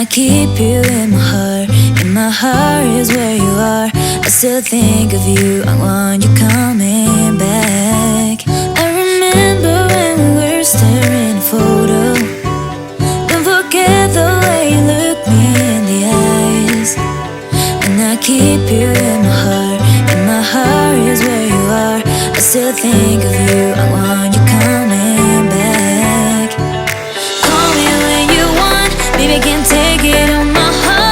keep you in my heart, and my heart is where you are. I still think of you, I want you coming back. I remember when we were staring at a photo. Don't forget the way you look me in the eyes. And I keep you in my heart, and my heart is where you are. I still think of you, I want you coming back. Call me when you want, baby, I can't take it on my heart.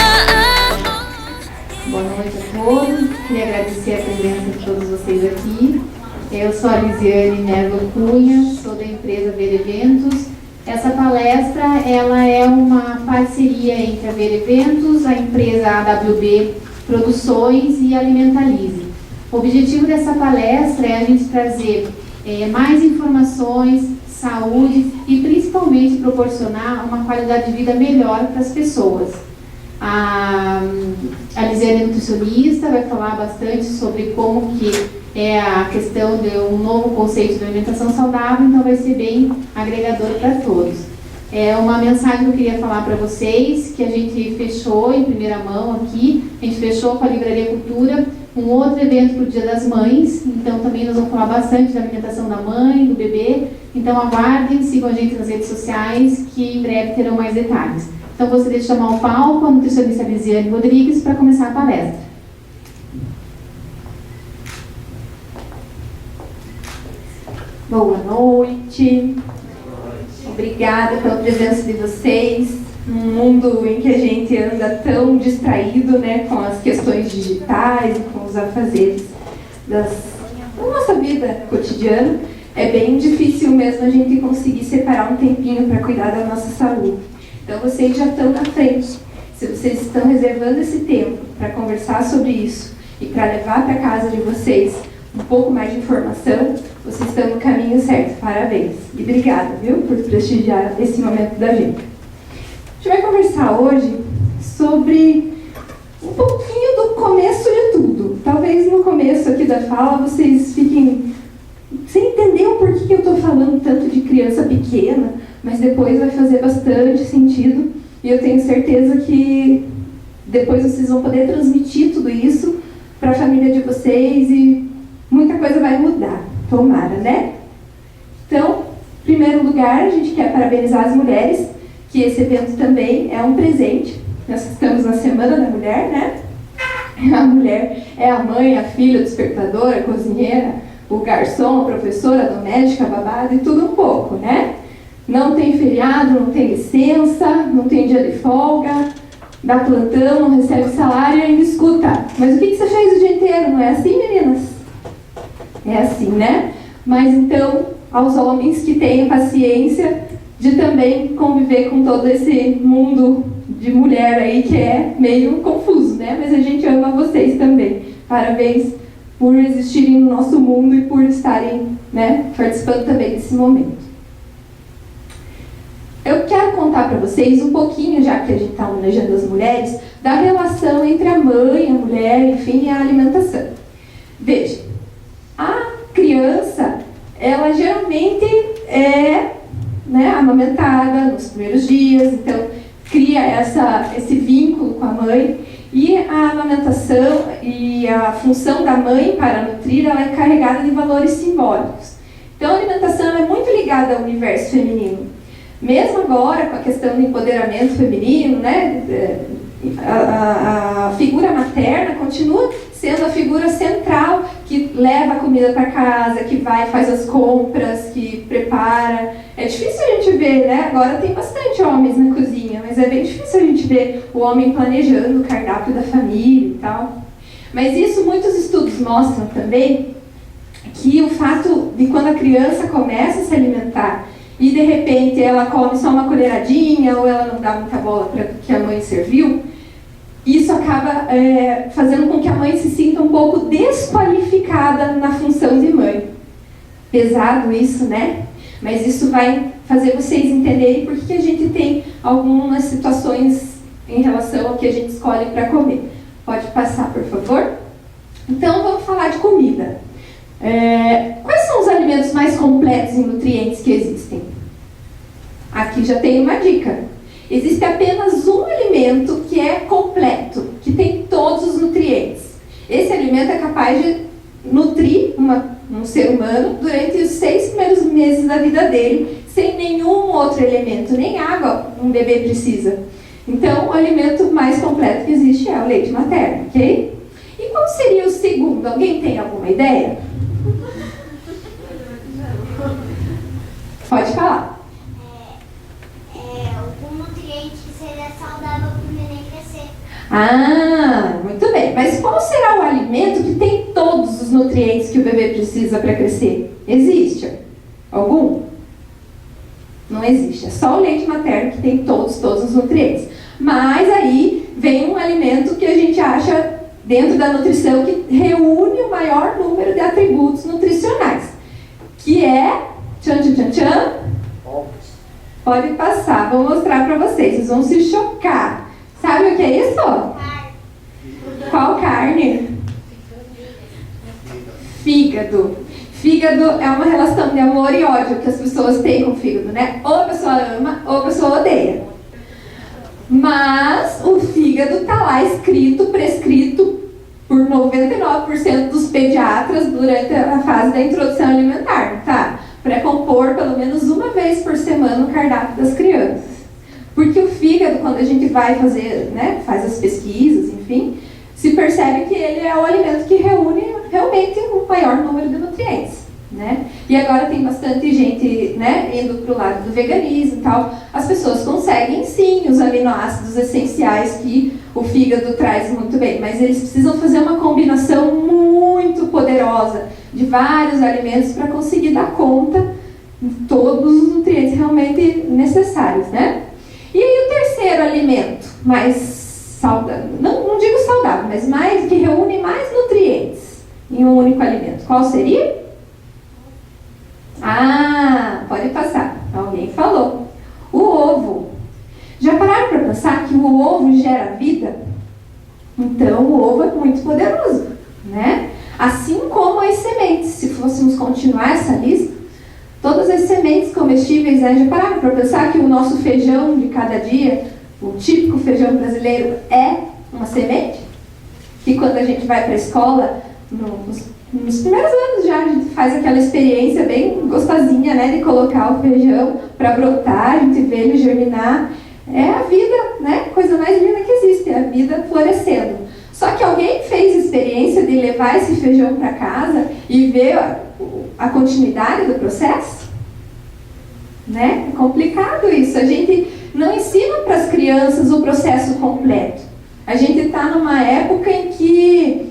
Boa noite a todos, queria agradecer a presença de todos vocês aqui. Eu sou a Lisiane Nervo Cunha, sou da empresa Ver Eventos. Essa palestra ela é uma parceria entre a Ver Eventos, a empresa AWB Produções e a Alimentalize. O objetivo dessa palestra é a gente trazer mais informações, saúde e principalmente proporcionar uma qualidade de vida melhor para as pessoas. A Lisiane é nutricionista, vai falar bastante sobre como que é a questão de um novo conceito de alimentação saudável, então vai ser bem agregador para todos. É uma mensagem que eu queria falar para vocês, que a gente fechou em primeira mão aqui, a gente fechou com a Livraria Cultura um outro evento para o Dia das Mães, então também nós vamos falar bastante da alimentação da mãe, do bebê, então aguardem, sigam a gente nas redes sociais, que em breve terão mais detalhes. Então gostaria de chamar ao palco a nutricionista Lisiane Rodrigues para começar a palestra. Boa noite. Obrigada pela presença de vocês. Num mundo em que a gente anda tão distraído, né, com as questões digitais e com os afazeres da nossa vida cotidiana, é bem difícil mesmo a gente conseguir separar um tempinho para cuidar da nossa saúde. Então vocês já estão na frente. Se vocês estão reservando esse tempo para conversar sobre isso e para levar para casa de vocês um pouco mais de informação, vocês estão no caminho certo. Parabéns. E obrigada, viu, por prestigiar esse momento da gente. A gente vai conversar hoje sobre um pouquinho do começo de tudo. Talvez no começo aqui da fala vocês fiquem sem entender o porquê que eu estou falando tanto de criança pequena, mas depois vai fazer bastante sentido e eu tenho certeza que depois vocês vão poder transmitir tudo isso para a família de vocês e muita coisa vai mudar. Tomara, né? Então, em primeiro lugar, a gente quer parabenizar as mulheres, que esse evento também é um presente. Nós estamos na Semana da Mulher, né? A mulher é a mãe, a filha, a despertadora, a cozinheira, o garçom, a professora, a doméstica, a babada e tudo um pouco, né? Não tem feriado, não tem licença, não tem dia de folga, dá plantão, não recebe salário e ainda escuta. Mas o que você fez o dia inteiro? Não é assim, meninas? É assim, né? Mas então, aos homens que tenham paciência de também conviver com todo esse mundo de mulher aí que é meio confuso, né? Mas a gente ama vocês também. Parabéns por existirem no nosso mundo e por estarem, né, participando também desse momento. Eu quero contar para vocês um pouquinho, já que a gente está homenageando as mulheres, da relação entre a mãe, a mulher, enfim, e a alimentação. Veja, a criança, ela geralmente é, né, amamentada nos primeiros dias, então cria esse vínculo com a mãe, e a amamentação e a função da mãe para nutrir, ela é carregada de valores simbólicos. Então a alimentação é muito ligada ao universo feminino. Mesmo agora, com a questão do empoderamento feminino, né, a figura materna continua sendo a figura central que leva a comida para casa, que vai, faz as compras, que prepara. É difícil a gente ver, né? Agora tem bastante homens na cozinha, mas é bem difícil a gente ver o homem planejando o cardápio da família e tal. Mas isso muitos estudos mostram também, que o fato de quando a criança começa a se alimentar e de repente ela come só uma colheradinha ou ela não dá muita bola para o que a mãe serviu, isso acaba fazendo com que a mãe se sinta um pouco desqualificada na função de mãe. Pesado isso, né? Mas isso vai fazer vocês entenderem por que a gente tem algumas situações em relação ao que a gente escolhe para comer. Pode passar, por favor? Então, vamos falar de comida. Quais são os alimentos mais completos em nutrientes que existem? Aqui já tem uma dica. Existe apenas um alimento que é completo, que tem todos os nutrientes. Esse alimento é capaz de nutrir um ser humano durante os 6 primeiros meses da vida dele, sem nenhum outro elemento, nem água um bebê precisa. Então, o alimento mais completo que existe é o leite materno, ok? E qual seria o segundo? Alguém tem alguma ideia? Pode falar. Algum nutriente que seria saudável para o neném crescer. Ah, muito bem. Mas qual será o alimento que tem todos os nutrientes que o bebê precisa para crescer? Existe algum? Não existe. É só o leite materno que tem todos os nutrientes. Mas aí vem um alimento que a gente acha dentro da nutrição que reúne o maior número de atributos nutricionais, que é tchan, tchan, tchan, tchan. Pode passar, vou mostrar para vocês, vocês vão se chocar. Sabe o que é isso? Qual carne? Fígado. Fígado é uma relação de amor e ódio que as pessoas têm com o fígado, né? Ou a pessoa ama ou a pessoa odeia. Mas o fígado está lá escrito, prescrito por 99% dos pediatras durante a fase da introdução alimentar, tá? Para compor pelo menos uma vez por semana o cardápio das crianças. Porque o fígado, quando a gente vai fazer, né, faz as pesquisas, enfim, se percebe que ele é o alimento que reúne realmente o maior número de nutrientes, né? E agora tem bastante gente, né, indo para o lado do veganismo e tal. As pessoas conseguem sim os aminoácidos essenciais que o fígado traz muito bem, mas eles precisam fazer uma combinação muito poderosa de vários alimentos para conseguir dar conta de todos os nutrientes realmente necessários, né? E aí o terceiro alimento mais saudável, não digo saudável, mas mais, que reúne mais nutrientes em um único alimento. Qual seria? Ah, pode passar. Alguém falou. O ovo. Já pararam para pensar que o ovo gera vida? Então o ovo é muito poderoso, né? Assim como as sementes. Se fôssemos continuar essa lista, todas as sementes comestíveis, né? Já pararam para pensar que o nosso feijão de cada dia, o típico feijão brasileiro, é uma semente? Que quando a gente vai para a escola, nos primeiros anos já, a gente faz aquela experiência bem gostosinha, né? De colocar o feijão para brotar, a gente vê ele germinar. É a vida, né? Coisa mais linda que existe, é a vida florescendo. Só que alguém fez a experiência de levar esse feijão para casa e ver a continuidade do processo? Né? É complicado isso. A gente não ensina para as crianças o processo completo. A gente está numa época em que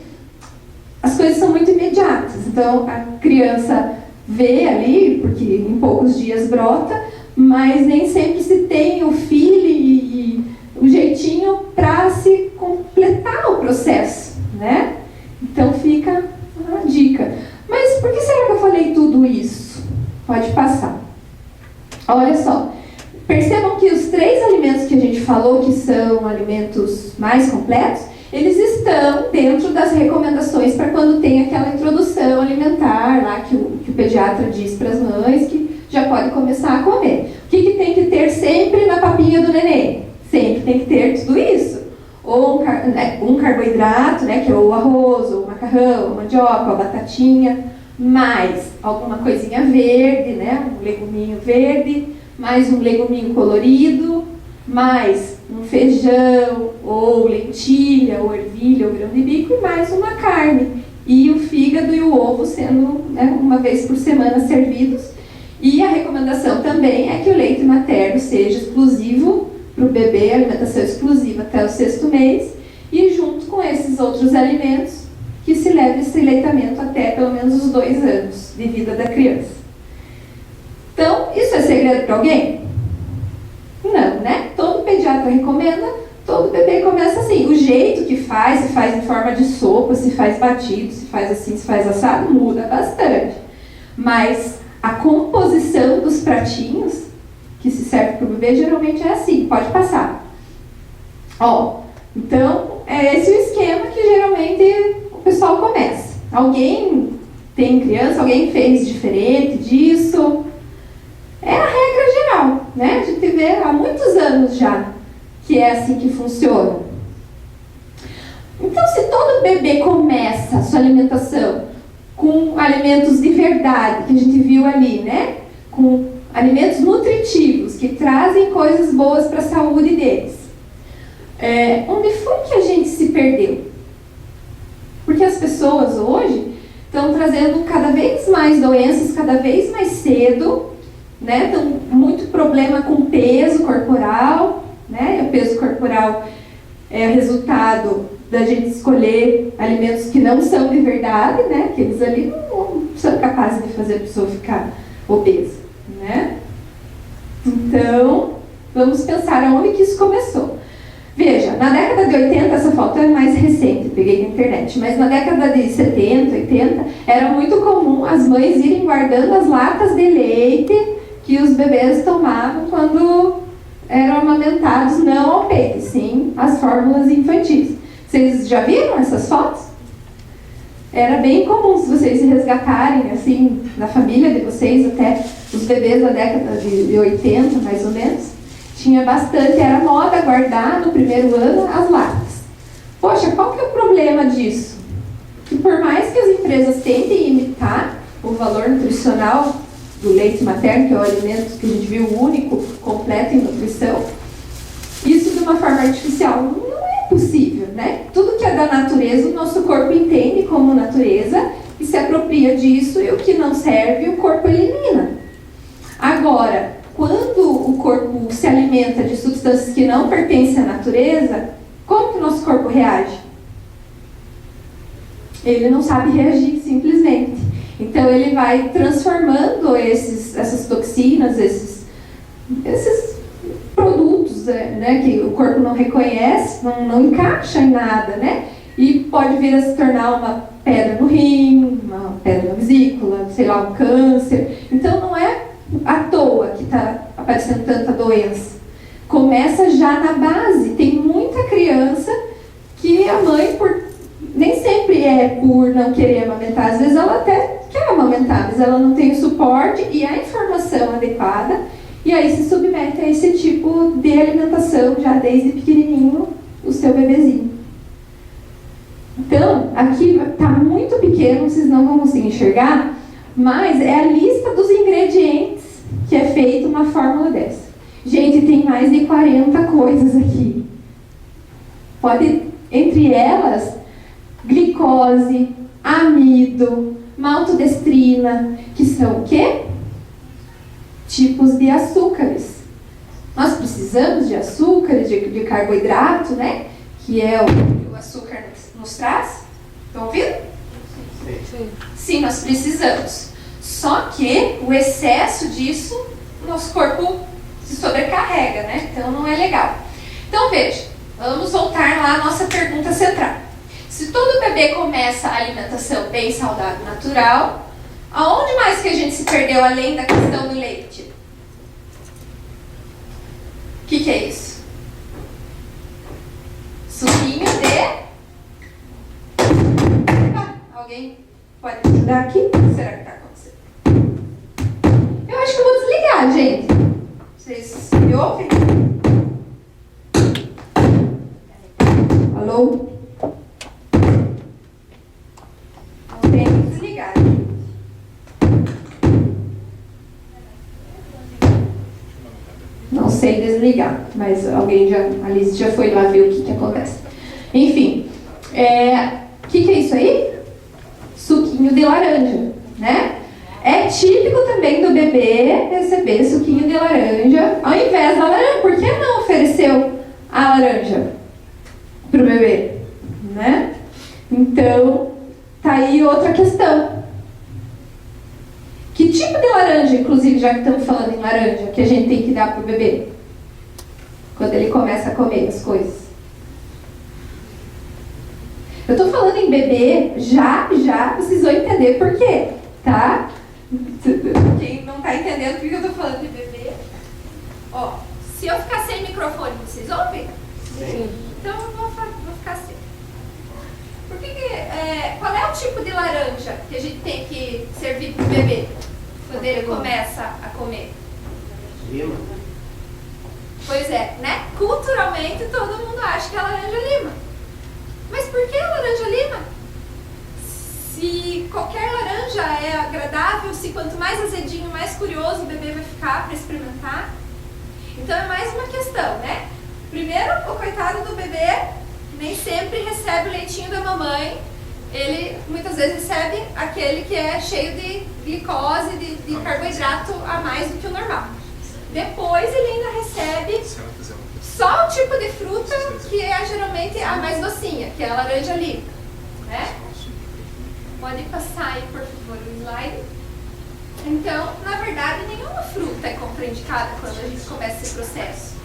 as coisas são muito imediatas. Então, a criança vê ali, porque em poucos dias brota, mas nem sempre se tem o feeling e o jeitinho para se completar o processo, né? Então fica a dica. Mas por que será que eu falei tudo isso? Pode passar. Olha só, percebam que os 3 alimentos que a gente falou, que são alimentos mais completos, eles estão dentro das recomendações para quando tem aquela introdução alimentar lá que o pediatra diz para as mães que já pode começar a comer. O que tem que ter sempre na papinha do neném? Sempre tem que ter tudo isso. Ou um carboidrato, né, que é o arroz, ou o macarrão, a mandioca, a batatinha, mais alguma coisinha verde, né, um leguminho verde, mais um leguminho colorido, mais um feijão, ou lentilha, ou ervilha, ou grão de bico, e mais uma carne. E o fígado e o ovo sendo, né, uma vez por semana servidos. E a recomendação também é que o leite materno seja exclusivo para o bebê, alimentação exclusiva até o 6º mês, e junto com esses outros alimentos, que se leve esse aleitamento até pelo menos os 2 anos de vida da criança. Então, isso é segredo para alguém? Não, né? Todo pediatra recomenda, todo bebê começa assim. O jeito que faz, se faz em forma de sopa, se faz batido, se faz assim, se faz assado, muda bastante. Mas a composição dos pratinhos que se serve para o bebê geralmente é assim. Pode passar. Ó, então é esse o esquema que geralmente o pessoal começa. Alguém tem criança, alguém fez diferente disso? É a regra geral. né? A gente vê há muitos anos já que é assim que funciona. Então, se todo bebê começa a sua alimentação com alimentos de verdade, que a gente viu ali, né? Com alimentos nutritivos, que trazem coisas boas para a saúde deles. Onde foi que a gente se perdeu? Porque as pessoas hoje estão trazendo cada vez mais doenças, cada vez mais cedo, né? Então, muito problema com peso corporal, né? O peso corporal é resultado da gente escolher alimentos que não são de verdade, né? Que eles ali não são capazes de fazer a pessoa ficar obesa, né? Então, vamos pensar aonde que isso começou. Veja, na década de 80, essa foto é mais recente, peguei na internet, mas na década de 70, 80, era muito comum as mães irem guardando as latas de leite que os bebês tomavam quando eram amamentados, não ao peito, sim as fórmulas infantis. Vocês já viram essas fotos? Era bem comum, se vocês se resgatarem, assim, na família de vocês, até os bebês da década de 80, mais ou menos, tinha bastante, era moda guardar no primeiro ano as latas. Poxa, qual que é o problema disso? Que por mais que as empresas tentem imitar o valor nutricional do leite materno, que é o alimento que a gente viu único, completo em nutrição, isso de uma forma artificial não é possível, né? Tudo que é da natureza, o nosso corpo entende como natureza e se apropria disso, e o que não serve, o corpo elimina. Agora, quando o corpo se alimenta de substâncias que não pertencem à natureza, como que o nosso corpo reage? Ele não sabe reagir, simplesmente. Então, ele vai transformando essas toxinas, esses produtos, né, que o corpo não reconhece, não encaixa em nada, né? E pode vir a se tornar uma pedra no rim, uma pedra na vesícula, sei lá, um câncer. Então, não é à toa que está aparecendo tanta doença. Começa já na base. Tem muita criança que a mãe, nem sempre é por não querer amamentar, às vezes ela até quer amamentar, mas ela não tem o suporte e a informação adequada, e aí se submete a esse tipo de alimentação já desde pequenininho, o seu bebezinho. Então, aqui está muito pequeno, vocês não vão conseguir enxergar, mas é a lista dos ingredientes que é feita uma fórmula dessa. Gente, tem mais de 40 coisas aqui. Pode, entre elas, glicose, amido, maltodestrina, que são o quê? Tipos de açúcares. Nós precisamos de açúcares, de carboidrato, né? Que é o que o açúcar nos traz. Estão ouvindo? Sim, nós precisamos. Só que o excesso disso, o nosso corpo se sobrecarrega, né? Então não é legal. Então veja, vamos voltar lá à nossa pergunta central. Se todo bebê começa a alimentação bem saudável, natural, aonde mais que a gente se perdeu além da questão do leite? O que é isso? Suquinho de... Alguém pode ajudar aqui? O que será que está acontecendo? Eu acho que eu vou desligar, gente. Vocês me ouvem? Alô? Não tem que desligar. Não sei desligar, mas a Alice já foi lá ver o que acontece. Enfim, o que é isso aí? Suquinho de laranja, né? É típico também do bebê receber suquinho de laranja ao invés da laranja. Por que não ofereceu a laranja para o bebê, né? Então, tá aí outra questão. Que tipo de laranja, inclusive, já que estamos falando em laranja, que a gente tem que dar para o bebê? Quando ele começa a comer as coisas. Eu estou falando em bebê, já precisou entender por quê, tá? Quem não está entendendo por que eu estou falando de bebê? Ó, se eu ficar sem microfone, vocês ouvem? Sim. Então eu vou ficar sem. Qual é o tipo de laranja que a gente tem que servir para o bebê quando ele começa a comer? Lima. Pois é, né? Culturalmente todo mundo acha que é laranja-lima. Mas por que laranja-lima? Se qualquer laranja é agradável, se quanto mais azedinho, mais curioso o bebê vai ficar para experimentar. Então é mais uma questão, né? Primeiro, o coitado do bebê nem sempre recebe o leitinho da mamãe. Ele muitas vezes recebe aquele que é cheio de glicose, de carboidrato a mais do que o normal. Depois ele ainda recebe só o tipo de fruta que é geralmente a mais docinha, que é a laranja-lima, né? Pode passar aí, por favor, o slide. Então, na verdade, nenhuma fruta é contraindicada quando a gente começa esse processo.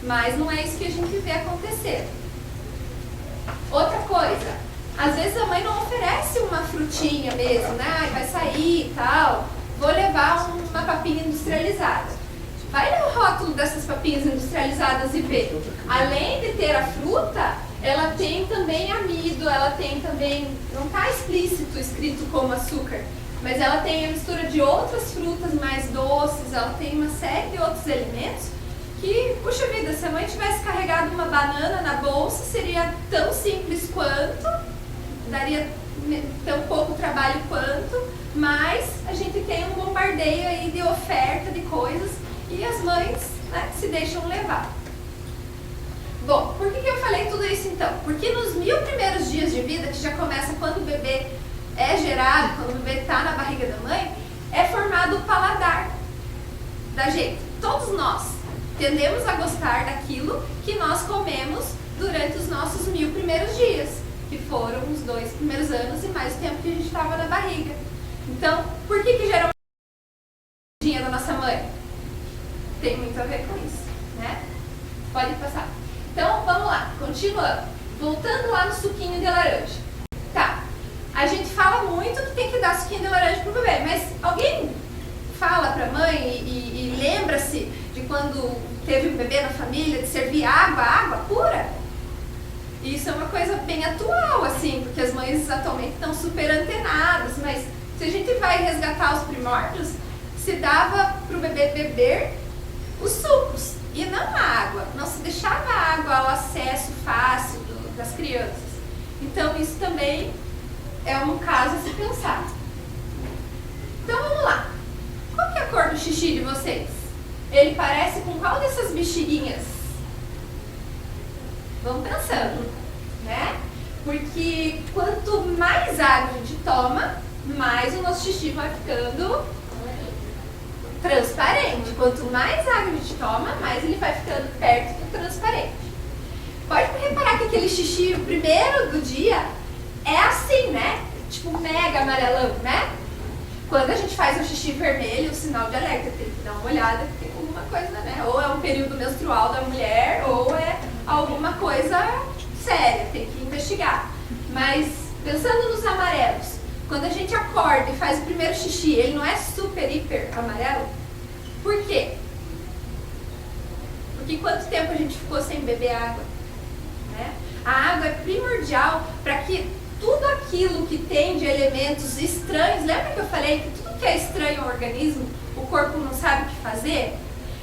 Mas não é isso que a gente vê acontecer. Outra coisa, às vezes a mãe não oferece uma frutinha mesmo, né? Ai, vai sair e tal, vou levar uma papinha industrializada. Vai ler o rótulo dessas papinhas industrializadas e ver. Além de ter a fruta, ela tem também amido, ela tem também, não está explícito escrito como açúcar, mas ela tem a mistura de outras frutas mais doces, ela tem uma série de outros alimentos que, puxa vida, se a mãe tivesse carregado uma banana na bolsa, seria tão simples quanto, daria tão pouco trabalho quanto, mas a gente tem um bombardeio aí de oferta de coisas e as mães, né, se deixam levar. Bom, por que eu falei tudo isso então? Porque nos 1000 primeiros dias de vida, que já começa quando o bebê é gerado, quando o bebê está na barriga da mãe, é formado o paladar da gente. Todos nós tendemos a gostar daquilo que nós comemos durante os nossos 1000 primeiros dias, que foram os 2 primeiros anos e mais o tempo que a gente estava na barriga. Então, por que geralmente a comidinha da nossa mãe? Tem muito a ver com isso, né? Pode passar. Então, vamos lá, continuando. Voltando lá no suquinho de laranja. Tá, a gente fala muito que tem que dar suquinho de laranja pro bebê, mas alguém fala pra mãe e lembra-se de quando teve um bebê na família, de servir água pura? Isso é uma coisa bem atual, assim, porque as mães atualmente estão super antenadas, mas se a gente vai resgatar os primórdios, se dava pro bebê beber os sucos e não a água. Não se deixava a água ao acesso fácil das crianças. Então isso também é um caso a se pensar. Então vamos lá. Qual que é a cor do xixi de vocês? Ele parece com qual dessas bexiguinhas? Vamos pensando, né? Porque quanto mais água a gente toma, mais o nosso xixi vai ficando transparente. Quanto mais água a gente toma, mais ele vai ficando perto do transparente. Pode reparar que aquele xixi, o primeiro do dia, é assim, né? Tipo mega amarelão, né? Quando a gente faz um xixi vermelho, o sinal de alerta, tem que dar uma olhada, tem alguma coisa, né? Ou é um período menstrual da mulher, ou é alguma coisa séria, tem que investigar. Mas, pensando nos amarelos, quando a gente acorda e faz o primeiro xixi, ele não é super, hiper amarelo? Por quê? Porque quanto tempo a gente ficou sem beber água? Né? A água é primordial para que tudo aquilo que tem de elementos estranhos, lembra que eu falei que tudo que é estranho ao organismo, o corpo não sabe o que fazer?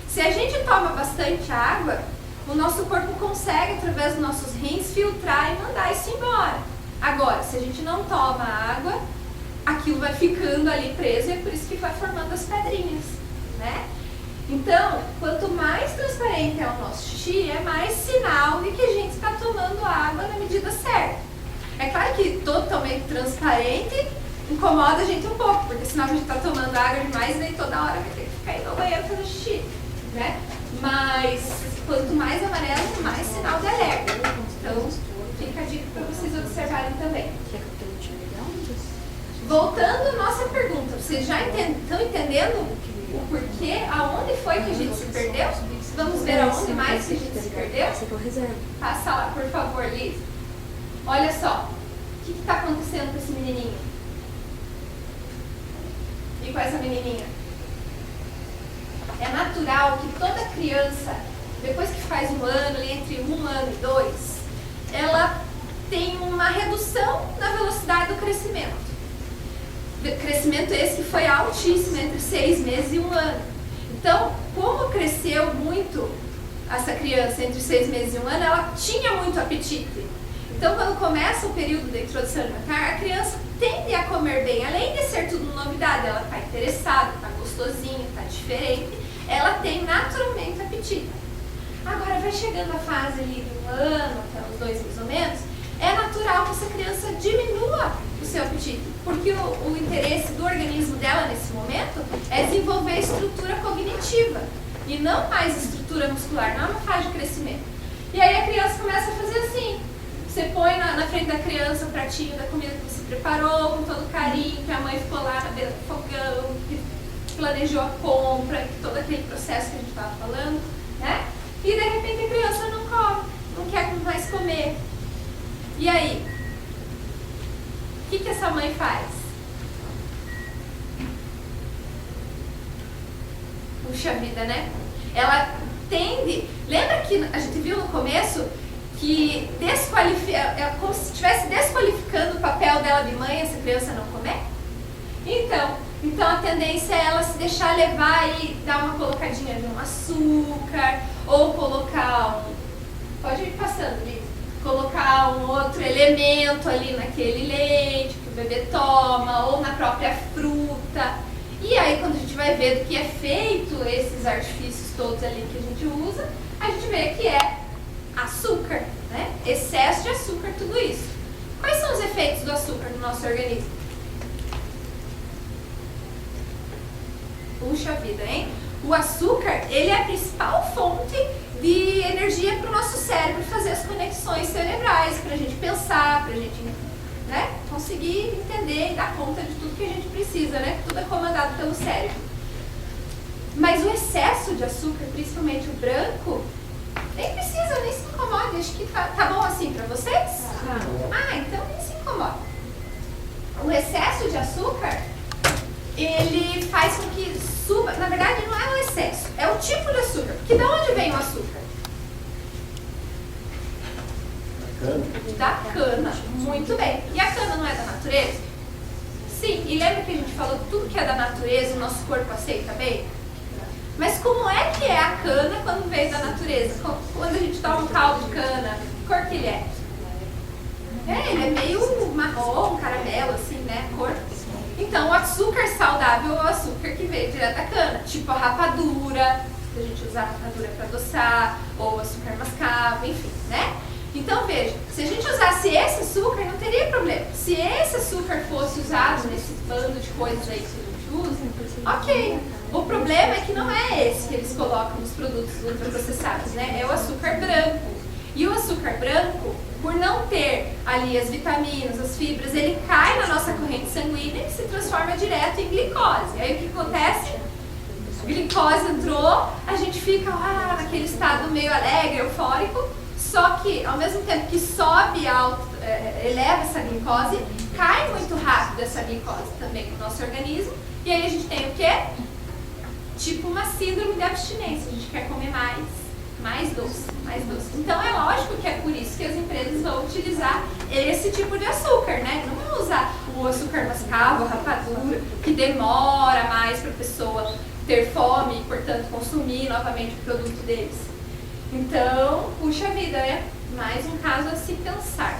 Se a gente toma bastante água, o nosso corpo consegue, através dos nossos rins, filtrar e mandar isso embora. Agora, se a gente não toma água, aquilo vai ficando ali preso e é por isso que vai formando as pedrinhas, né? Então, quanto mais transparente é o nosso xixi, é mais sinal de que a gente está tomando água na medida certa. É claro que totalmente transparente incomoda a gente um pouco, porque senão a gente está tomando água demais e daí toda hora vai ter que ficar indo ao banheiro fazer xixi, né? Mas quanto mais amarelo, mais sinal de alerta. Então, fica a dica para vocês observarem também. Voltando à nossa pergunta, vocês já estão entendendo o porquê, aonde foi que a gente se perdeu? Vamos ver aonde mais que a gente se perdeu? Passa lá, por favor, Liz. Olha só, o que está acontecendo com esse menininho? E com essa menininha? É natural que toda criança, depois que faz um ano, entre 1 ano e 2, ela tem uma redução na velocidade do crescimento. Crescimento esse que foi altíssimo entre 6 meses e 1 ano. Então, como cresceu muito essa criança entre 6 meses e 1 ano, ela tinha muito apetite. Então, quando começa o período da introdução alimentar, a criança tende a comer bem. Além de ser tudo novidade, ela está interessada, está gostosinha, está diferente, ela tem naturalmente apetite. Agora, vai chegando a fase ali de 1 ano, até os 2 mais ou menos, é natural que essa criança diminua o seu apetite, porque o interesse do organismo dela nesse momento é desenvolver estrutura cognitiva e não mais estrutura muscular, não é uma fase de crescimento. E aí a criança começa a fazer assim, você põe na frente da criança o pratinho da comida que você preparou com todo carinho, que a mãe ficou lá na beira do fogão, que planejou a compra, todo aquele processo que a gente estava falando, né? E de repente a criança não come, não quer mais comer. E aí? O que essa mãe faz? Puxa vida, né? Ela tende... Lembra que a gente viu no começo que é como se estivesse desqualificando o papel dela de mãe essa criança não comer? Então a tendência é ela se deixar levar e dar uma colocadinha de um açúcar, ou colocar pode ir passando, Liz. Colocar um outro elemento ali naquele leite que o bebê toma, ou na própria fruta. E aí, quando a gente vai ver do que é feito esses artifícios todos ali que a gente usa, a gente vê que é açúcar, né? Excesso de açúcar, tudo isso. Quais são os efeitos do açúcar no nosso organismo? Puxa vida, hein? O açúcar, ele é a principal fonte de energia para o nosso cérebro fazer as conexões cerebrais, para a gente pensar, para a gente, né, conseguir entender e dar conta de tudo que a gente precisa, né? Tudo é comandado pelo cérebro. Mas o excesso de açúcar, principalmente o branco, nem precisa, nem se incomode. Acho que tá bom assim para vocês? Ah, então nem se incomode. O excesso de açúcar, ele faz com que suba, na verdade não é o excesso, é o tipo de açúcar. Porque de onde vem o açúcar? Da cana. Muito bem. E a cana não é da natureza? Sim, e lembra que a gente falou que tudo que é da natureza o nosso corpo aceita bem? Mas como é que é a cana quando veio da natureza? Quando a gente toma um caldo de cana, que cor que ele é? Ele é meio marrom, caramelo, assim, né? Cor. Então, o açúcar saudável é o açúcar que veio direto da cana, tipo a rapadura, a gente usa a rapadura para adoçar, ou açúcar mascavo, enfim, né? Então, veja, se a gente usasse esse açúcar, não teria problema. Se esse açúcar fosse usado nesse bando de coisas aí que a gente usa, ok. O problema é que não é esse que eles colocam nos produtos ultraprocessados, né? É o açúcar branco. E o açúcar branco, por não ter ali as vitaminas, as fibras, ele cai na nossa corrente sanguínea e se transforma direto em glicose. Aí o que acontece? A glicose entrou, a gente fica lá naquele estado meio alegre, eufórico, só que ao mesmo tempo que sobe alto, eleva essa glicose, cai muito rápido essa glicose também no nosso organismo, e aí a gente tem o quê? Tipo uma síndrome de abstinência, a gente quer comer mais doce, mais doce. Então é lógico que é por isso que as empresas vão utilizar esse tipo de açúcar, né? Não vão usar o açúcar mascavo, a rapadura, que demora mais para a pessoa ter fome e, portanto, consumir novamente o produto deles. Então, puxa vida, né? Mais um caso a se pensar.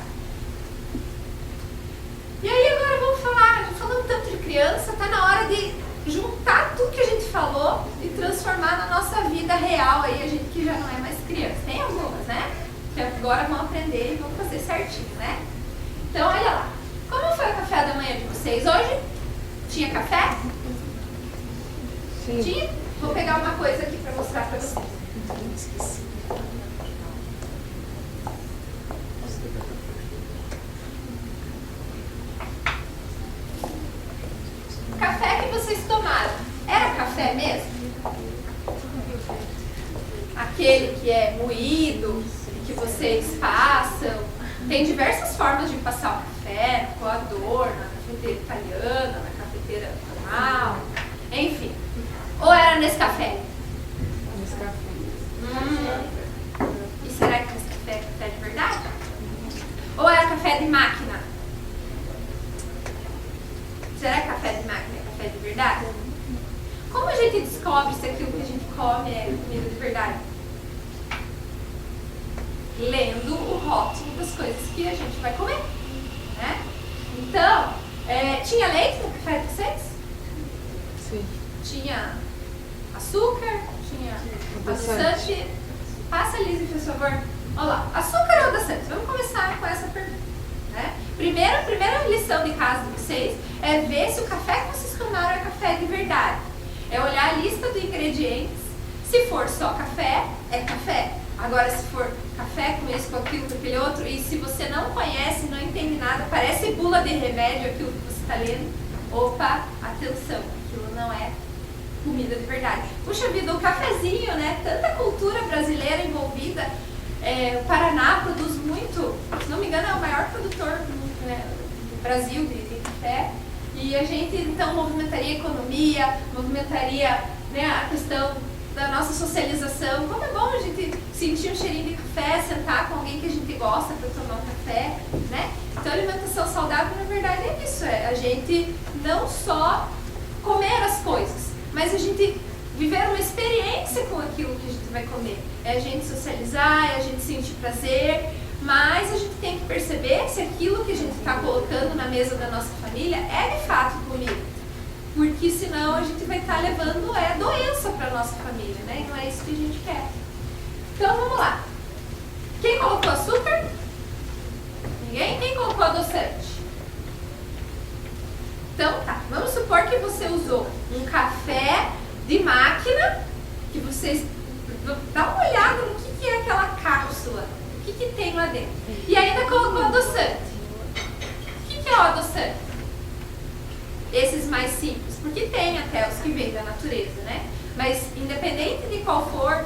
E aí agora vamos falar, falando tanto de criança, tá na hora de juntar tudo que a gente falou e transformar na nossa vida real aí, a gente que já não é mais criança. Tem algumas, né? Que agora vão aprender e vão fazer certinho, né? Então, olha lá. Como foi o café da manhã de vocês hoje? Tinha café? Sim. Tinha? Vou pegar uma coisa aqui para mostrar para vocês. O café que vocês tomaram, era café mesmo? Aquele que é moído, que vocês passam. Tem diversas formas de passar o café, no coador, na cafeteira italiana, na cafeteira normal, enfim. Ou era Nescafé? Nescafé. E será que Nescafé é café de verdade? Ou era café de máquina? Será que café de máquina é café de verdade? Como a gente descobre se aquilo que a gente come coisas que a gente vai comer, né? Então, tinha leite no café de vocês? Sim. Tinha açúcar? Tinha adoçante? Passa, Lizzy, por favor. Olha lá, açúcar ou adoçante? Vamos começar com essa pergunta, né? Primeira lição de casa de vocês é ver se o café que vocês tomaram é café de verdade. É olhar a lista de ingredientes. Se for só café, é café. Agora, se for café com isso, com aquilo, com aquele outro, e se você não conhece, não entende nada, parece bula de remédio aquilo que você está lendo, opa, atenção, aquilo não é comida de verdade. Puxa vida, o cafezinho, né? Tanta cultura brasileira envolvida. O Paraná produz muito, se não me engano, é o maior produtor do Brasil de café. E a gente, então, movimentaria a economia, movimentaria, né, a questão da nossa socialização. Como é bom a gente sentir um cheirinho de café, sentar com alguém que a gente gosta para tomar um café, né? Então, alimentação saudável, na verdade, é isso. É a gente não só comer as coisas, mas a gente viver uma experiência com aquilo que a gente vai comer. É a gente socializar, é a gente sentir prazer, mas a gente tem que perceber se aquilo que a gente está colocando na mesa da nossa família é de fato comida. Porque senão a gente vai estar levando doença para a nossa família, né? E não é isso que a gente quer. Então vamos lá. Quem colocou açúcar? Ninguém? Quem colocou adoçante? Então tá, vamos supor que você usou um café de máquina, que vocês... Dá uma olhada no que é aquela cápsula, o que tem lá dentro. E ainda colocou adoçante. O que é o adoçante? Esses mais simples, porque tem até os que vêm da natureza, né? Mas independente de qual for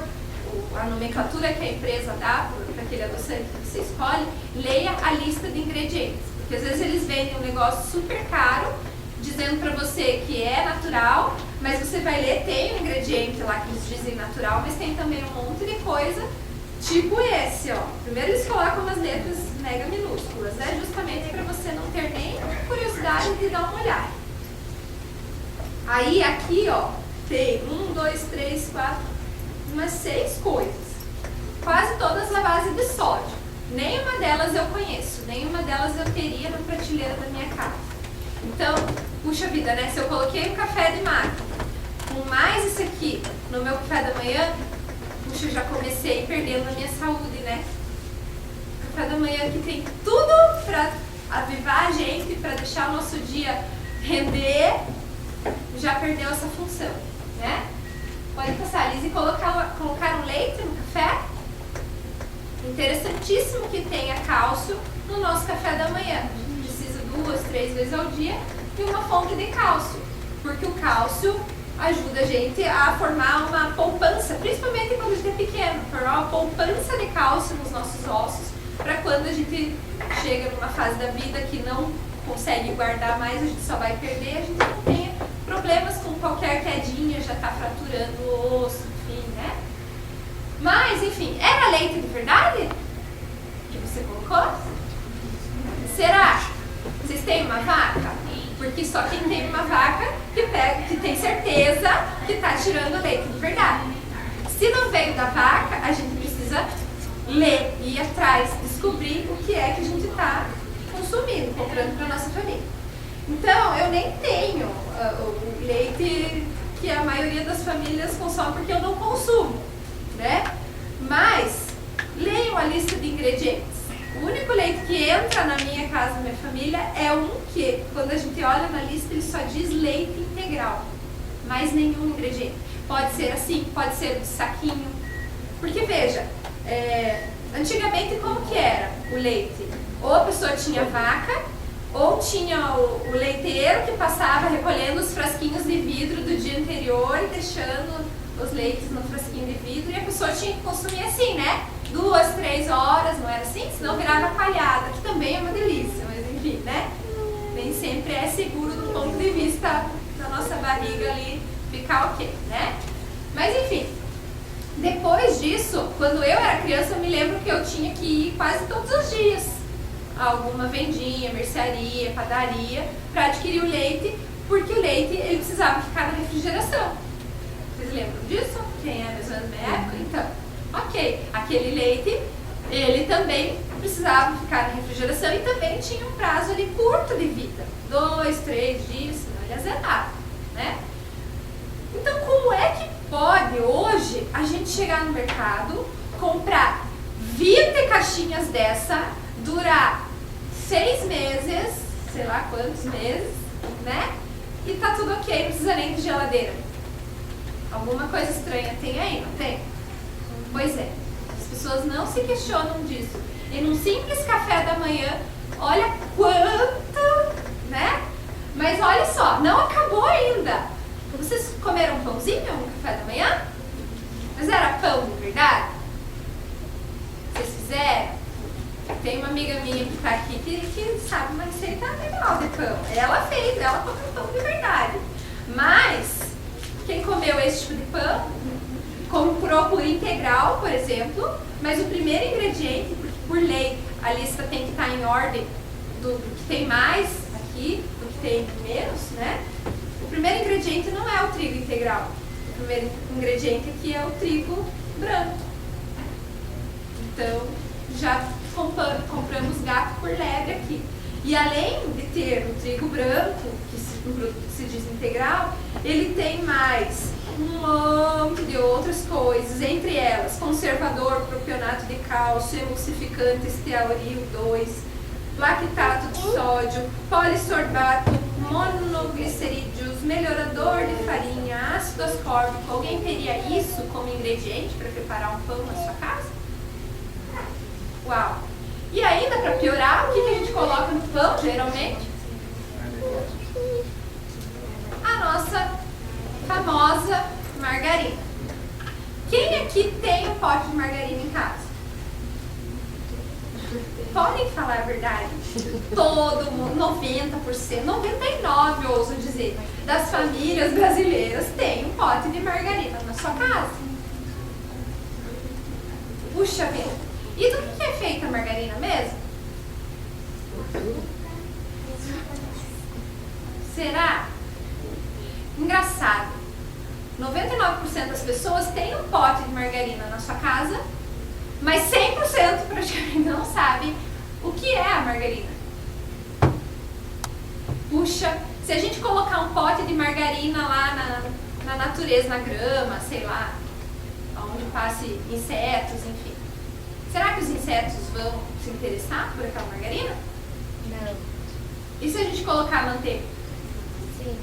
a nomenclatura que a empresa dá para aquele adoçante que você escolhe, leia a lista de ingredientes. Porque às vezes eles vendem um negócio super caro, dizendo para você que é natural, mas você vai ler, tem um ingrediente lá que eles dizem natural, mas tem também um monte de coisa, tipo esse, ó. Primeiro eles colocam umas letras mega minúsculas, né? Justamente para você não ter nem curiosidade de dar uma olhada. Aí aqui, ó, tem 1, 2, 3, 4, umas 6 coisas. Quase todas à base de sódio. Nenhuma delas eu conheço, nenhuma delas eu teria na prateleira da minha casa. Então, puxa vida, né? Se eu coloquei um café de máquina com mais isso aqui no meu café da manhã, puxa, eu já comecei perdendo a minha saúde, né? Café da manhã que tem tudo para avivar a gente, para deixar o nosso dia render, já perdeu essa função, né? Pode passar, Liz, e colocar um leite no café. Interessantíssimo que tenha cálcio no nosso café da manhã. A gente precisa 2, 3 vezes ao dia e uma fonte de cálcio, porque o cálcio ajuda a gente a formar uma poupança, principalmente quando a gente é pequeno, formar uma poupança de cálcio nos nossos ossos, para quando a gente chega numa fase da vida que não consegue guardar mais, a gente só vai perder, a gente não tenha problemas com qualquer quedinha, já está fraturando o osso, enfim, né? Mas, enfim, era leite de verdade que você colocou? Será? Vocês têm uma vaca? Porque só quem tem uma vaca que tem certeza que está tirando leite de verdade. Se não veio da vaca, a gente precisa ler, ir atrás, descobrir o que é que a gente está consumindo, comprando para nossa família. Então, eu nem tenho o leite que a maioria das famílias consome porque eu não consumo, né? Mas, leiam a lista de ingredientes. O único leite que entra na minha casa, na minha família, é um que, quando a gente olha na lista, ele só diz leite integral. Mais nenhum ingrediente. Pode ser assim, pode ser de saquinho. Porque, veja, antigamente como que era o leite? Ou a pessoa tinha vaca, ou tinha o leiteiro que passava recolhendo os frasquinhos de vidro do dia anterior e deixando os leites no frasquinho de vidro, e a pessoa tinha que consumir assim, né? 2, 3 horas, não era assim? Senão virava palhada, que também é uma delícia, mas enfim, né? Nem sempre é seguro do ponto de vista da nossa barriga ali ficar ok, né? Mas enfim, depois disso, quando eu era criança, eu me lembro que eu tinha que ir quase todos os dias a alguma vendinha, mercearia, padaria, para adquirir o leite, porque o leite ele precisava ficar na refrigeração. Vocês lembram disso? Quem é mais ou menos da minha época? Então, ok, aquele leite, ele também precisavam ficar na refrigeração e também tinha um prazo ali curto de vida. 2, 3 dias, senão ele azedava, né? Então, como é que pode hoje a gente chegar no mercado, comprar 20 caixinhas dessa, durar 6 meses, sei lá quantos meses, né? E tá tudo ok, não precisa nem de geladeira. Alguma coisa estranha tem aí, não tem? Pois é, as pessoas não se questionam disso. E num simples café da manhã, olha quanto, né? Mas olha só, não acabou ainda. Vocês comeram pãozinho no café da manhã? Mas era pão de verdade? Vocês fizeram? Tem uma amiga minha que está aqui que sabe uma receita legal de pão. Ela fez, ela comeu pão de verdade. Mas, quem comeu esse tipo de pão, comprou por integral, por exemplo, mas o primeiro ingrediente, por lei, a lista tem que estar em ordem do que tem mais aqui, do que tem menos, né? O primeiro ingrediente não é o trigo integral. O primeiro ingrediente aqui é o trigo branco. Então, já compramos gato por lebre aqui. E além de ter o trigo branco, um produto que se diz integral, ele tem mais um monte de outras coisas, entre elas conservador, propionato de cálcio, emulsificante, estearil 2, lactato de sódio, polissorbato, monoglicerídeos, melhorador de farinha, ácido ascórbico. Alguém teria isso como ingrediente para preparar um pão na sua casa? Uau! E ainda, para piorar, o que a gente coloca no pão, geralmente? A nossa famosa margarina. Quem aqui tem um pote de margarina em casa? Podem falar a verdade? Todo mundo, 90%, 99% eu ouso dizer, das famílias brasileiras tem um pote de margarina na sua casa. Puxa vida. E do que é feita a margarina mesmo? Será? Engraçado. 99% das pessoas têm um pote de margarina na sua casa, mas 100% praticamente não sabe o que é a margarina. Puxa, se a gente colocar um pote de margarina lá na natureza, na grama, sei lá, onde passe insetos, enfim. Será que os insetos vão se interessar por aquela margarina? Não. E se a gente colocar manteiga? Sim.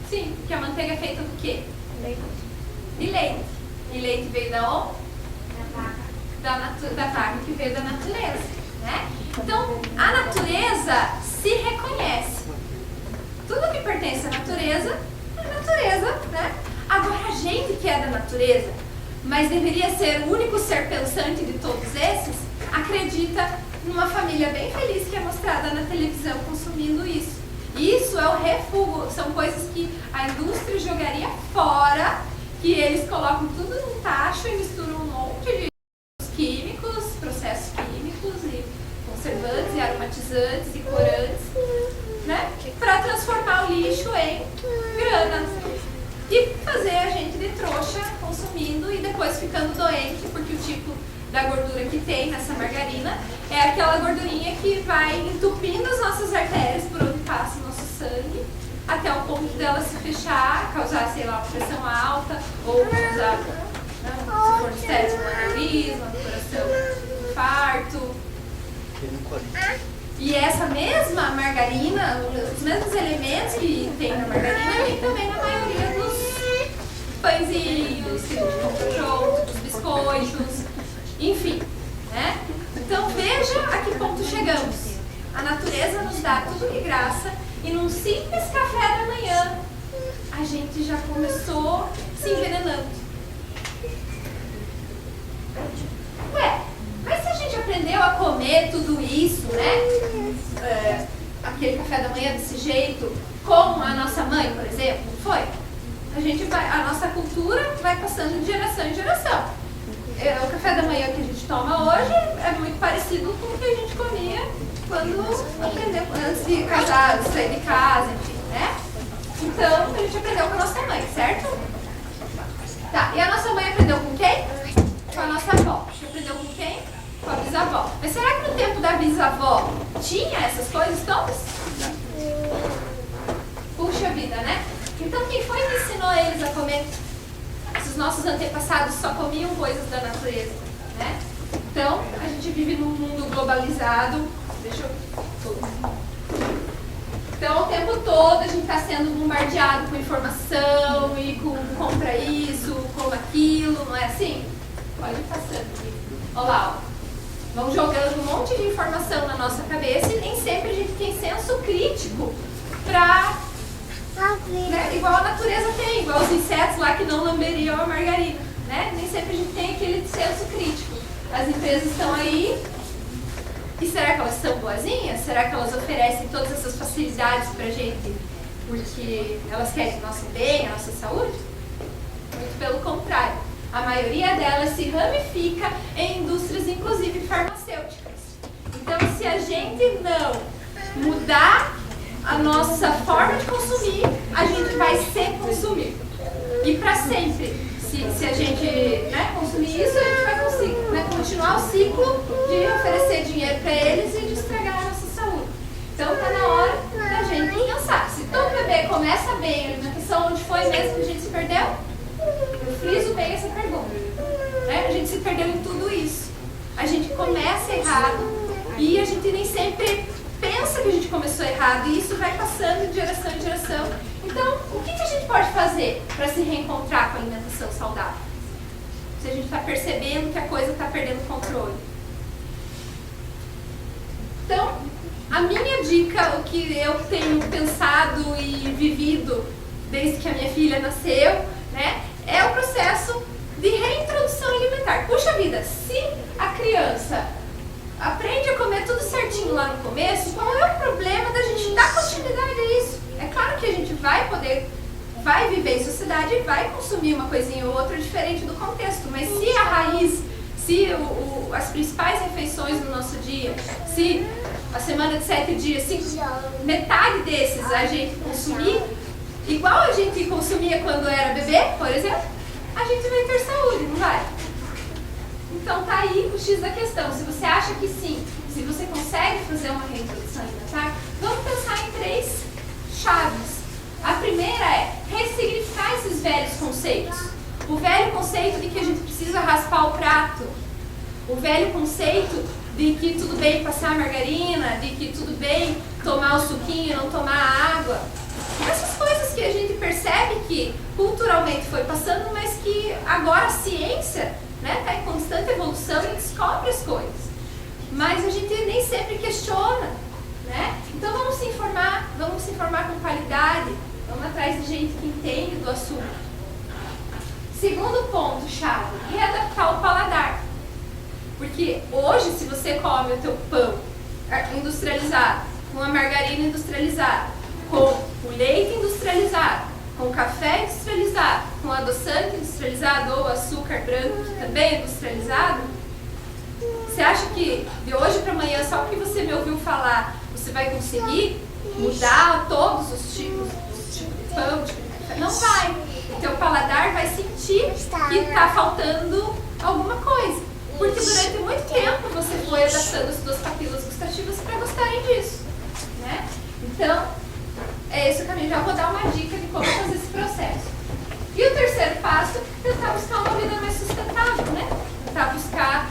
Sim, porque a manteiga é feita do quê? Leite. De leite. E leite veio da onde? Da vaca. Da vaca que veio da natureza, né? Então, a natureza se reconhece. Tudo que pertence à natureza, é natureza, né? Agora, a gente que é da natureza, mas deveria ser o único ser pensante de todos esses, acredita numa família bem feliz que é mostrada na televisão consumindo isso. Isso é o refúgio, são coisas que a indústria jogaria fora, que eles colocam tudo num tacho e misturam um monte de químicos, processos químicos e conservantes e aromatizantes e corantes, né? Para transformar o lixo em grana. E fazer a gente de trouxa consumindo e depois ficando doente, porque o tipo da gordura que tem nessa margarina é aquela gordurinha que vai entupindo as nossas artérias por onde passa o nosso sangue, até o ponto dela se fechar, causar, sei lá, uma pressão alta, ou causar, se for estético, um aneurisma, no coração, infarto. E essa mesma margarina, os mesmos elementos que tem na margarina, tem também na maioria dos pãezinhos, que a gente compra pronto, dos biscoitos, enfim, né? Então veja a que ponto chegamos. A natureza nos dá tudo de graça e num simples café da manhã a gente já começou se envenenando. Ué, mas se a gente aprendeu a comer tudo isso, né? Aquele café da manhã desse jeito, como a nossa mãe, por exemplo, foi? A nossa cultura vai passando de geração em geração. O café da manhã que a gente toma hoje é muito parecido com o que a gente comia quando aprendeu, antes de casar, de sair de casa, enfim, né? Então, a gente aprendeu com a nossa mãe, certo? Tá, e a nossa mãe aprendeu com quem? Com a nossa avó. A gente aprendeu com quem? com a bisavó. Mas será que no tempo da bisavó tinha essas coisas todas? Puxa vida, né? Então quem foi que ensinou eles a comer? Os nossos antepassados só comiam coisas da natureza, né? Então, a gente vive num mundo globalizado. Deixa eu... Então, o tempo todo a gente está sendo bombardeado com informação e com compra isso, compra aquilo, não é assim? Pode ir passando aqui. Olha lá, ó. Vão jogando um monte de informação na nossa cabeça e nem sempre a gente tem senso crítico para... Né? Igual a natureza tem, igual os insetos lá que não lamberiam a margarina, né? Nem sempre a gente tem aquele senso crítico. As empresas estão aí, e será que elas são boazinhas? Será que elas oferecem todas essas facilidades pra gente porque elas querem o nosso bem, a nossa saúde? Muito pelo contrário. A maioria delas se ramifica em indústrias, inclusive farmacêuticas. Então, se a gente não mudar a nossa forma de consumir, a gente vai ser consumido. E para sempre. Se a gente, né, consumir isso, a gente vai conseguir, né, continuar o ciclo de oferecer dinheiro para eles e de estragar a nossa saúde. Então está na hora da gente pensar. Se todo bebê começa bem a alimentação, onde foi mesmo que a gente se perdeu? Eu friso bem essa pergunta. Né? A gente se perdeu em tudo isso. A gente começa errado e a gente nem sempre pensa que a gente começou errado e isso vai passando de geração em geração. Então, o que a gente pode fazer para se reencontrar com a alimentação saudável? Se a gente está percebendo que a coisa está perdendo controle. Então, a minha dica, o que eu tenho pensado e vivido desde que a minha filha nasceu, né, é o processo de reintrodução alimentar. Puxa vida, se a criança aprende a comer tudo certinho lá no começo, qual é o problema da gente dar continuidade a isso? É claro que a gente vai viver em sociedade e vai consumir uma coisinha ou outra diferente do contexto, mas se a raiz, se as principais refeições do nosso dia, se a semana de 7 dias, se metade desses a gente consumir, igual a gente consumia quando era bebê, por exemplo, a gente vai ter saúde, não vai? Então tá aí o X da questão. Se você acha que sim, se você consegue fazer uma reintrodução alimentar, vamos pensar em 3 chaves. A primeira é ressignificar esses velhos conceitos. O velho conceito de que a gente precisa raspar o prato. O velho conceito de que tudo bem passar margarina, de que tudo bem tomar o suquinho e não tomar água. Essas coisas que a gente percebe que culturalmente foi passando, mas que agora a ciência está em constante evolução e descobre as coisas. Mas a gente nem sempre questiona, né? Então vamos se informar com qualidade, vamos atrás de gente que entende do assunto. Segundo ponto chave, readaptar o paladar. Porque hoje, se você come o teu pão industrializado, com a margarina industrializada, com o leite industrializado, com o café industrializado, com adoçante industrializado ou açúcar branco, que também é industrializado, você acha que de hoje para amanhã, só porque você me ouviu falar, você vai conseguir mudar todos os tipos de pão, tipo de café? Não vai. O teu paladar vai sentir que está faltando alguma coisa. Porque durante muito tempo você foi adaptando as suas papilas gustativas para gostarem disso, né? Então, é esse o caminho. Já vou dar uma dica de como fazer esse processo. E o terceiro passo é tentar buscar uma vida mais sustentável, né? Tentar buscar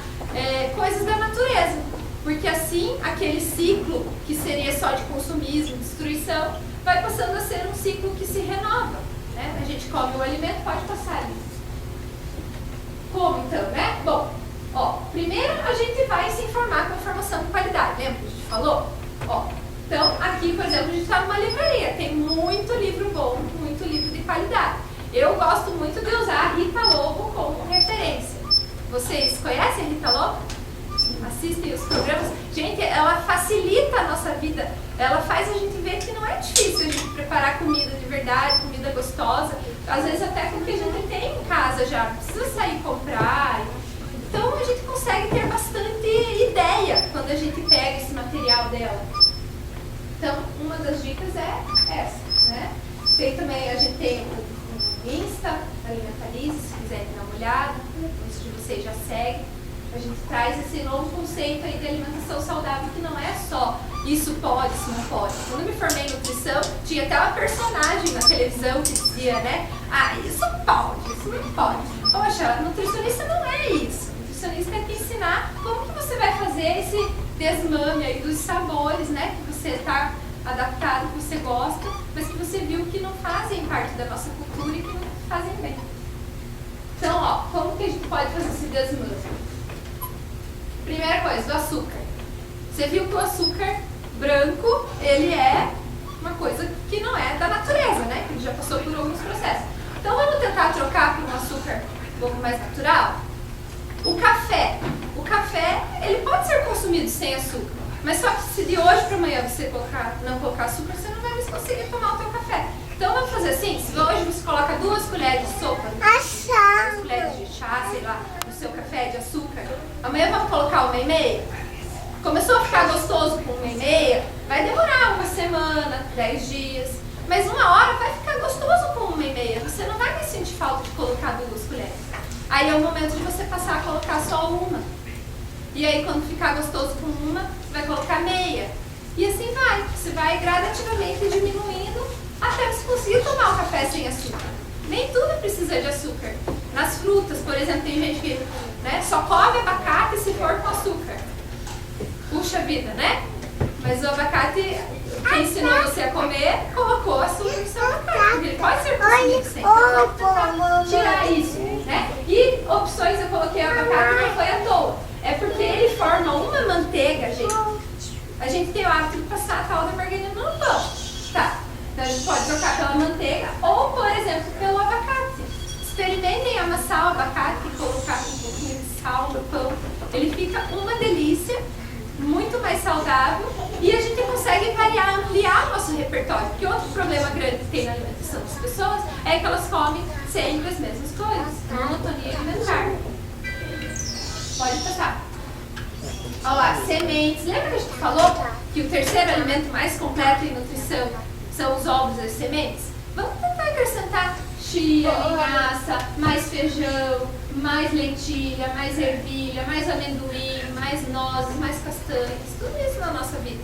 coisas da natureza. Porque assim, aquele ciclo que seria só de consumismo, destruição, vai passando a ser um ciclo que se renova, né? A gente come o alimento, pode passar ali. Como então, né? Bom, primeiro a gente vai se informar com informação de qualidade. Lembra que a gente falou? Então, aqui, por exemplo, a gente está numa livraria. Tem muito livro bom, muito livro de qualidade. Eu gosto muito de usar a Rita Lobo como referência. Vocês conhecem a Rita Lobo? Assistem os programas? Gente, ela facilita a nossa vida. Ela faz a gente ver que não é difícil a gente preparar comida de verdade, comida gostosa. Às vezes até com o que a gente tem em casa já. Não precisa sair comprar. Então, a gente consegue ter bastante ideia quando a gente pega esse material dela. Então, uma das dicas é essa, né? Tem também, a gente tem o Insta, Alimentalize, se quiserem dar uma olhada, muitos de vocês já seguem. A gente traz esse novo conceito aí de alimentação saudável, que não é só isso pode, isso não pode. Quando eu me formei em nutrição, tinha até uma personagem na televisão que dizia, né? Ah, isso pode, isso não pode. Poxa, nutricionista não é isso. Nutricionista tem que ensinar como que você vai fazer esse desmame aí dos sabores, né? Que você está adaptado, que você gosta, mas que você viu que não fazem parte da nossa cultura e que não fazem bem. Então, ó, como que a gente pode fazer esse desmame? Primeira coisa, do açúcar. Você viu que o açúcar branco, ele é uma coisa que não é da natureza, né? Que ele já passou por alguns processos. Então, vamos tentar trocar por um açúcar um pouco mais natural? O café, ele pode ser consumido sem açúcar, mas só que se de hoje para amanhã você não colocar açúcar, você não vai mais conseguir tomar o teu café. Então vamos fazer assim, se hoje você coloca 2 colheres de sopa, 2 colheres de chá, sei lá, no seu café de açúcar, amanhã vamos colocar 1,5? Começou a ficar gostoso com 1,5, vai demorar uma semana, 10 dias, mas uma hora vai ficar gostoso com 1,5, você não vai mais sentir falta de colocar 2 colheres. Aí é o momento de você passar a colocar só uma. E aí quando ficar gostoso com uma, você vai colocar meia. E assim vai. Você vai gradativamente diminuindo até você conseguir tomar o café sem açúcar. Nem tudo precisa de açúcar. Nas frutas, por exemplo, tem gente que, né, só come abacate se for com açúcar. Puxa vida, né? Mas o abacate, quem ensinou você a comer, colocou açúcar no seu abacate. Porque ele pode ser consumido sem. Então, vamos tirar isso, né? E opções eu coloquei abacate não foi à toa. É porque ele forma uma manteiga, gente. A gente tem o hábito de passar a tal da margarina no pão. Tá. Então a gente pode trocar pela manteiga ou, por exemplo, pelo abacate. Experimentem amassar o abacate e colocar um pouquinho de sal no pão. Ele fica uma delícia, muito mais saudável e a gente consegue variar, ampliar o nosso repertório. Porque outro problema grande que tem na alimentação das pessoas é que elas comem sempre as mesmas coisas. Monotonia alimentar. Pode passar. Olha lá, sementes. Lembra que a gente falou que o terceiro alimento mais completo em nutrição são os ovos e as sementes? Vamos tentar acrescentar chia, linhaça, mais feijão, mais lentilha, mais ervilha, mais amendoim, mais nozes, mais castanhas. Tudo isso na nossa vida.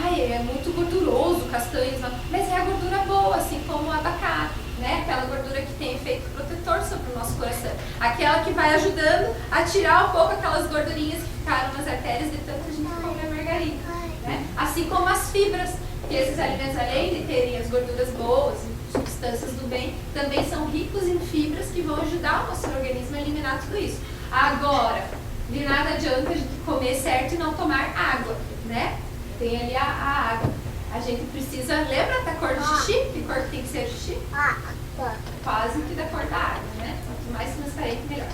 Ai, é muito gorduroso castanhas, mas é a gordura boa, assim como o abacate, né? Aquela gordura que tem efeito protetor sobre o nosso coração. Aquela que vai ajudando a tirar um pouco aquelas gordurinhas que ficaram nas artérias de tanta gente comer margarina, né? Assim como as fibras, que esses alimentos, além de terem as gorduras boas, substâncias do bem, também são ricos em fibras que vão ajudar o nosso organismo a eliminar tudo isso. Agora, de nada adianta a gente comer certo e não tomar água, né? Tem ali a água. A gente precisa, lembra da cor do xixi? Que cor que tem que ser o xixi? Quase que da cor da água, né? Quanto mais transparente, melhor.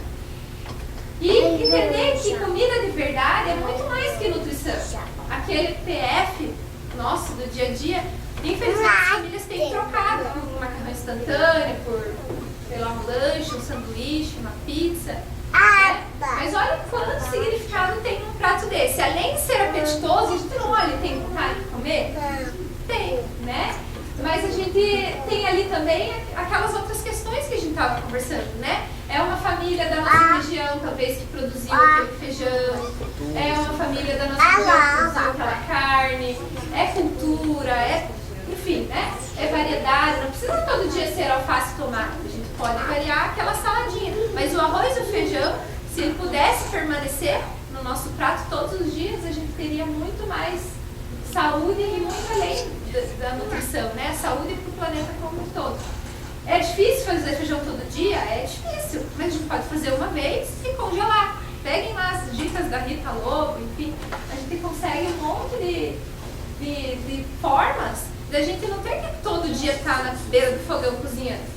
E entender que comida de verdade é muito mais que nutrição. Aquele PF nosso do dia a dia, infelizmente as famílias têm trocado por um macarrão instantâneo, por, sei lá, um lanche, um sanduíche, uma pizza. Né? Mas olha quanto significado tem um prato desse. Além de ser apetitoso, a gente não olha e tem vontade de comer? Tem, né? Mas a gente tem ali também aquelas outras questões que a gente estava conversando, né? É uma família da nossa região, talvez, que produziu aquele feijão. É uma família da nossa região que produziu aquela carne. É cultura, enfim, né? É variedade. Não precisa todo dia ser alface e tomate. A gente pode variar aquela saladinha. Mas o arroz e o feijão, se ele pudesse permanecer no nosso prato todos os dias, a gente teria muito mais saúde e muito além da nutrição, né? Saúde para o planeta como um todo. É difícil fazer feijão todo dia? É difícil, mas a gente pode fazer uma vez e congelar. Peguem lá as dicas da Rita Lobo, enfim, a gente consegue um monte de formas da gente não ter que todo dia estar na beira do fogão cozinhando.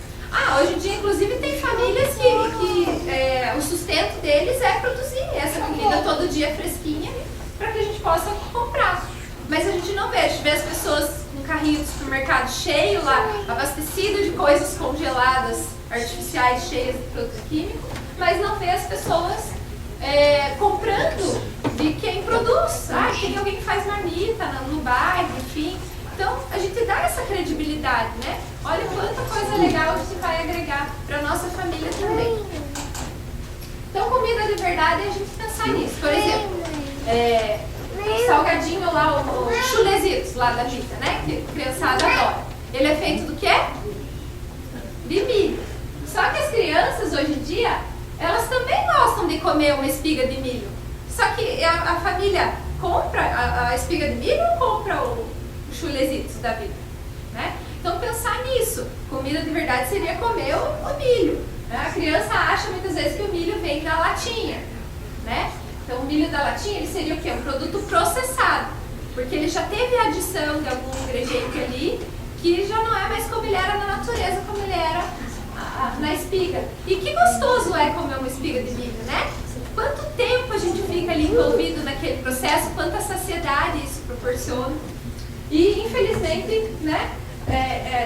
Hoje em dia, inclusive, tem famílias que o sustento deles é produzir essa comida todo dia fresquinha para que a gente possa comprar. Mas a gente não vê, a gente vê as pessoas com carrinho de supermercado cheio lá, abastecido de coisas congeladas, artificiais, cheias de produtos químicos, mas não vê as pessoas comprando de quem produz. Tem alguém que faz marmita no bairro, enfim. Então, a gente dá essa credibilidade, né? Olha quanta coisa legal a gente vai agregar para a nossa família também. Então, comida de verdade, a gente pensar nisso. Por exemplo, o salgadinho lá, o chulezitos lá da Vita, né? Que a criançada adora. Ele é feito do quê? De milho. Só que as crianças hoje em dia, elas também gostam de comer uma espiga de milho. Só que a família compra a espiga de milho ou compra o chulezitos da vida, né? Então pensar nisso. Comida de verdade seria comer o milho, né? A criança acha muitas vezes que o milho vem da latinha, né? Então o milho da latinha ele seria o quê? Um produto processado, porque ele já teve a adição de algum ingrediente ali que já não é mais como ele era na natureza, como ele era na espiga. E que gostoso é comer uma espiga de milho, né? Quanto tempo a gente fica ali envolvido naquele processo, quanta saciedade isso proporciona. E infelizmente, né,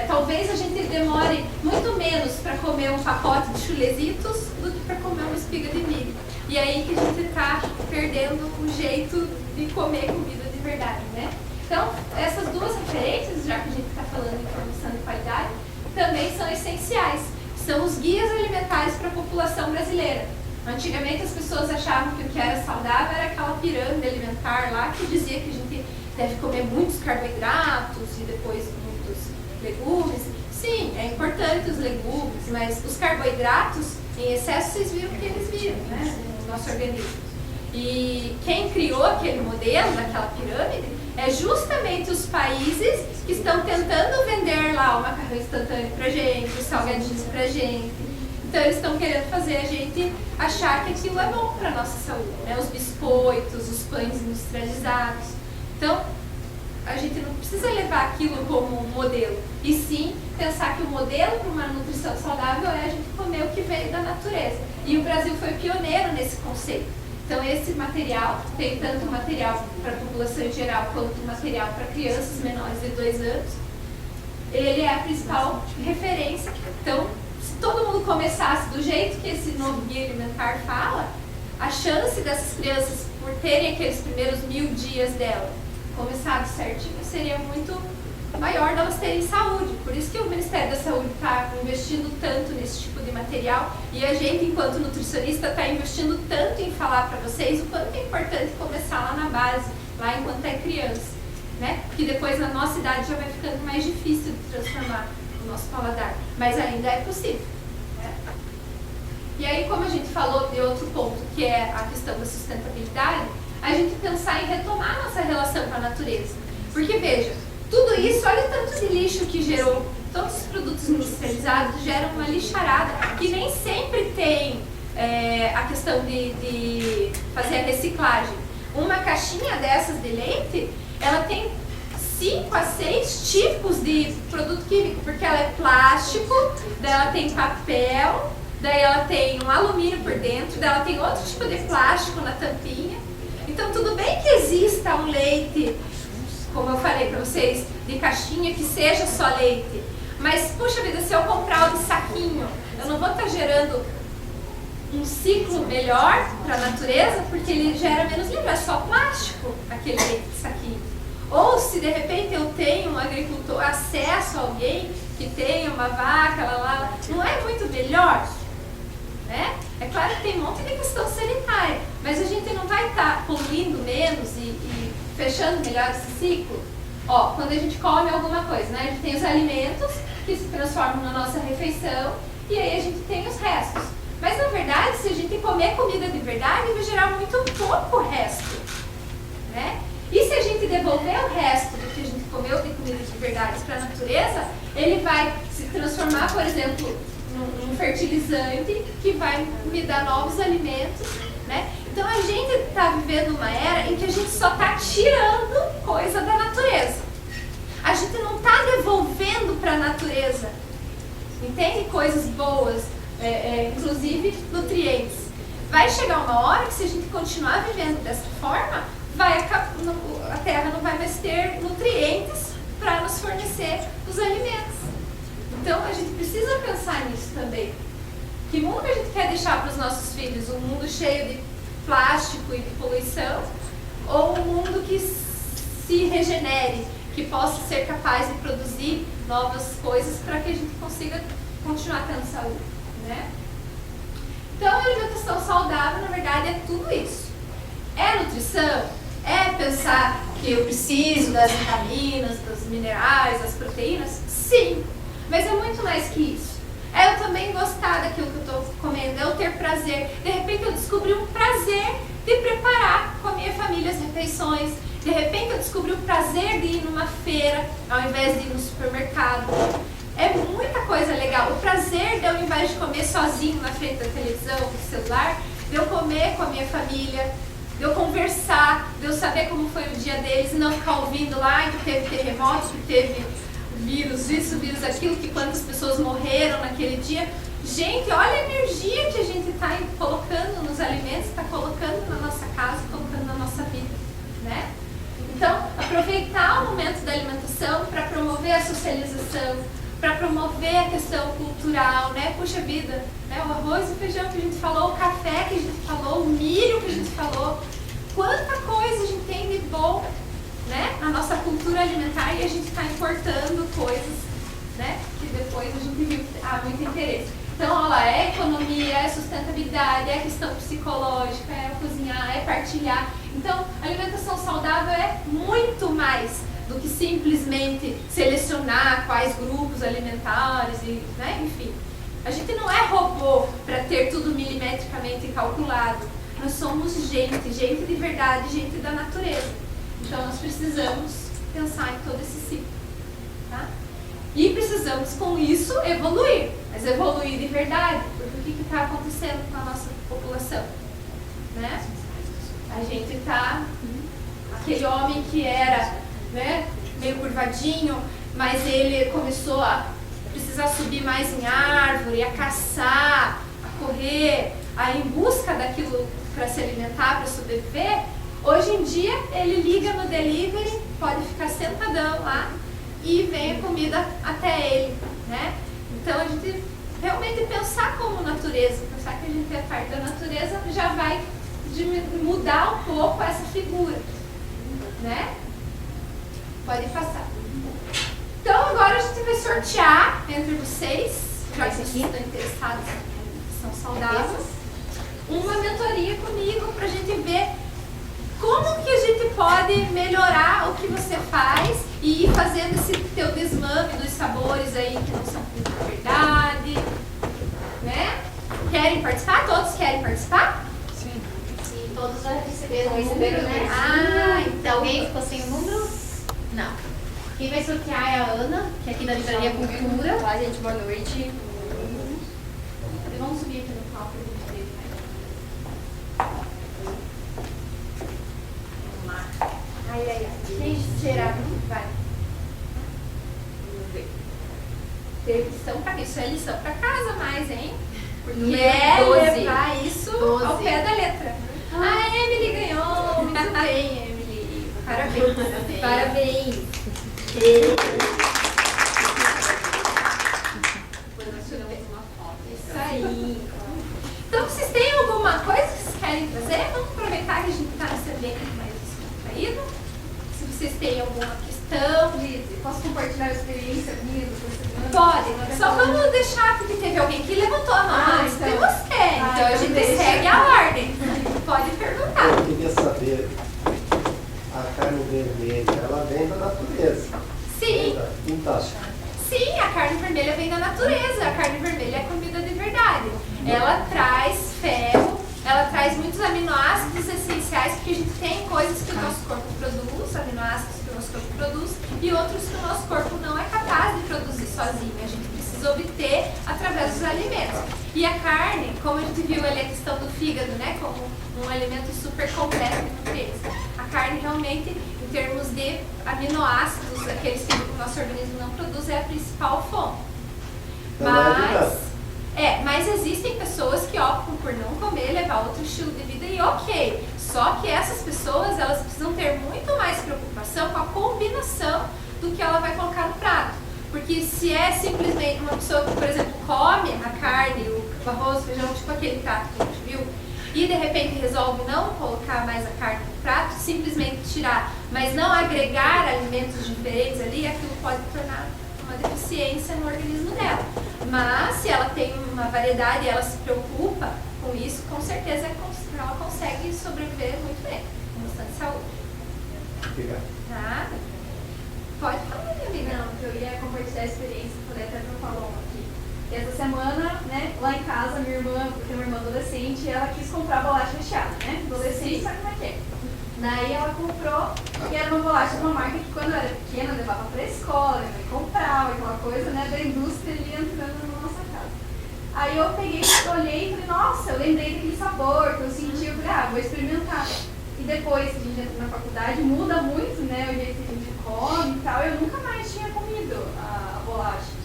talvez a gente demore muito menos para comer um pacote de chulezitos do que para comer uma espiga de milho. E aí que a gente está perdendo o jeito de comer comida de verdade, né? Então, essas duas referências, já que a gente está falando de formação de qualidade, também são essenciais. São os guias alimentares para a população brasileira. Antigamente as pessoas achavam que o que era saudável era aquela pirâmide alimentar lá que dizia que a gente deve comer muitos carboidratos e depois muitos legumes. Sim, é importante os legumes, mas os carboidratos em excesso vocês viram que eles viram, né, no nosso organismo. E quem criou aquele modelo daquela pirâmide é justamente os países que estão tentando vender lá o macarrão instantâneo pra gente, os salgadinhos pra gente. Então eles estão querendo fazer a gente achar que aquilo é bom para a nossa saúde, né? Os biscoitos, os pães industrializados. Então a gente não precisa levar aquilo como um modelo, e sim pensar que o modelo para uma nutrição saudável é a gente comer o que veio da natureza. E o Brasil foi pioneiro nesse conceito. Então esse material, tem tanto material para a população em geral quanto material para crianças menores de 2 anos, ele é a principal referência. Então, se todo mundo começasse do jeito que esse novo guia alimentar fala, a chance dessas crianças, por terem aqueles primeiros 1000 dias dela começado certinho, seria muito maior delas terem saúde. Por isso que o Ministério da Saúde está investindo tanto nesse tipo de material, e a gente, enquanto nutricionista, está investindo tanto em falar para vocês o quanto é importante começar lá na base, lá enquanto é criança, né? Porque depois na nossa idade já vai ficando mais difícil de transformar o nosso paladar, mas ainda é possível, né? E aí, como a gente falou de outro ponto, que é a questão da sustentabilidade, a gente pensar em retomar nossa relação com a natureza. Porque veja, tudo isso, olha o tanto de lixo que gerou. Todos os produtos industrializados geram uma lixarada que nem sempre tem a questão de fazer a reciclagem. Uma caixinha dessas de leite, ela tem 5 a 6 tipos de produto químico, porque ela é plástico, daí ela tem papel, daí ela tem um alumínio por dentro, daí ela tem outro tipo de plástico na tampinha. Então tudo bem que exista um leite, como eu falei para vocês, de caixinha, que seja só leite. Mas, puxa vida, se eu comprar o de saquinho, eu não vou estar gerando um ciclo melhor para a natureza, porque ele gera menos lixo, é só plástico, aquele leite de saquinho. Ou se de repente eu tenho um agricultor, acesso a alguém que tenha uma vaca, lá, não é muito melhor? Né? É claro que tem um monte de questão sanitária, mas a gente não vai estar poluindo menos e fechando melhor esse ciclo. Ó, quando a gente come alguma coisa, né? A gente tem os alimentos que se transformam na nossa refeição e aí a gente tem os restos. Mas na verdade, se a gente comer comida de verdade, vai gerar muito pouco resto, né? E se a gente devolver o resto do que a gente comeu de comida de verdade para a natureza, ele vai se transformar, por exemplo, num fertilizante que vai me dar novos alimentos, né? Então a gente está vivendo uma era em que a gente só está tirando coisa da natureza. A gente não está devolvendo para a natureza, entende? Coisas boas, inclusive nutrientes. Vai chegar uma hora que, se a gente continuar vivendo dessa forma, a terra não vai mais ter nutrientes para nos fornecer os alimentos. Então a gente precisa pensar nisso também. Que mundo que a gente quer deixar para os nossos filhos? Um mundo cheio de plástico e de poluição? Ou um mundo que se regenere, que possa ser capaz de produzir novas coisas para que a gente consiga continuar tendo saúde, né? Então a alimentação saudável, na verdade, é tudo isso. que eu preciso das vitaminas, dos minerais, das proteínas? Sim, mas é muito mais que isso. É eu também gostar daquilo que eu estou comendo, é eu ter prazer. De repente eu descobri um prazer de preparar com a minha família as refeições. De repente eu descobri o prazer de ir numa feira ao invés de ir no supermercado. É muita coisa legal. O prazer de eu, ao invés de comer sozinho na frente da televisão, do celular, de eu comer com a minha família, de eu conversar, de eu saber como foi o dia deles e não ficar ouvindo lá que teve terremoto, que teve vírus isso, vírus aquilo, que quantas pessoas morreram naquele dia. Gente, olha a energia que a gente está colocando nos alimentos, está colocando na nossa casa, colocando na nossa vida, né? Então, aproveitar o momento da alimentação para promover a socialização, para promover a questão cultural, né? Puxa vida, né? O arroz e o feijão que a gente falou, o café que a gente falou, o milho que a gente falou, quanta coisa a gente tem de bom, né? Na nossa cultura alimentar, e a gente está importando coisas, né? Que depois a gente viu que há muito interesse. Então, olha lá, é economia, é sustentabilidade, é questão psicológica, é cozinhar, é partilhar. Então, a alimentação saudável é muito mais do que simplesmente selecionar quais grupos alimentares, e, né? Enfim. A gente não é robô para ter tudo milimetricamente calculado. Nós somos gente de verdade, gente da natureza. Então, nós precisamos pensar em todo esse ciclo. Tá? E precisamos, com isso, evoluir. Mas evoluir de verdade. Porque o que está acontecendo com a nossa população? Né? A gente está... Aquele homem que era, né, meio curvadinho, mas ele começou a precisar subir mais em árvore, a caçar, a correr, a ir em busca daquilo para se alimentar, para sobreviver. Hoje em dia, ele liga no delivery, pode ficar sentadão lá e vem a comida até ele, né? Então, a gente realmente pensar como natureza, pensar que a gente é parte da natureza, já vai mudar um pouco essa figura, né? Pode passar. Então, agora a gente vai sortear entre vocês, já que vocês estão interessados em são saudáveis, uma mentoria comigo para a gente ver como que a gente pode melhorar o que você faz e ir fazendo esse teu desmame dos sabores aí que não são de verdade, né? Querem participar? Todos querem participar? Sim, todos já receberam o número, né? Ah, então Alguém ficou sem o número? não. Quem vai sortear é a Ana, que é aqui da Livraria Cultura. Olá, gente, boa noite. Vamos subir aqui no palco pra gente ver. Vamos lá. Ai. Quem será que vai? Vamos ver. Tem lição pra isso, é lição pra casa mais, hein? Porque Número é 12. levar isso 12. ao pé da letra. A Emily ganhou, muito bem, Emily. Parabéns. Parabéns. Isso aí. Então, vocês têm alguma coisa que vocês querem trazer? Vamos aproveitar que a gente está nesse ambiente mais descontraído. Se vocês têm alguma questão, Posso compartilhar a experiência minha do semana? pode. Só vamos deixar, porque teve alguém que levantou a mão antes de você. Então, a gente deixa. segue a ordem. Pode perguntar. Eu queria saber, a carne vermelha, ela vem da natureza. Sim. Então, Sim, a carne vermelha vem da natureza. A carne vermelha é comida de verdade. Ela traz ferro, ela traz muitos aminoácidos essenciais, porque a gente tem coisas que o nosso corpo produz, aminoácidos que o nosso corpo produz, e outros que o nosso corpo não é capaz de produzir sozinho. A gente precisa obter através dos alimentos. E a carne, como a gente viu ali a questão do fígado, né, como um alimento super completo de nutrientes. A carne realmente, em termos de aminoácidos, aqueles que o nosso organismo não produz, é a principal fonte. Então não é Mas existem pessoas que optam por não comer, levar outro estilo de vida e ok. Só que essas pessoas, elas precisam ter muito mais preocupação com a combinação do que ela vai colocar no prato. Porque se é simplesmente uma pessoa que, por exemplo, come a carne, o arroz, o feijão, tipo aquele prato que a gente viu, e de repente resolve não colocar mais a carne no prato, simplesmente tirar, mas não agregar alimentos diferentes ali, aquilo pode tornar uma deficiência no organismo dela. Mas se ela tem uma variedade e ela se preocupa com isso, com certeza ela consegue sobreviver muito bem, com bastante saúde. Obrigado. Nada. Pode falar, minha amiga. Não, que eu ia compartilhar a experiência, falei até pro Paloma aqui. E essa semana, né, lá em casa, minha irmã, porque minha irmã é adolescente, ela quis comprar bolacha recheada, né? Adolescente sabe como é que é. Daí ela comprou, e era uma bolacha de uma marca que quando eu era pequena, eu levava pra escola, minha mãe comprava, aquela coisa, né, da indústria ali entrando na nossa casa. Aí eu peguei, olhei e falei, nossa, eu lembrei daquele sabor que eu senti, eu falei, vou experimentar. E depois que a gente entra na faculdade, muda muito, né, o jeito que a gente come e tal. Eu nunca mais tinha comido a bolacha.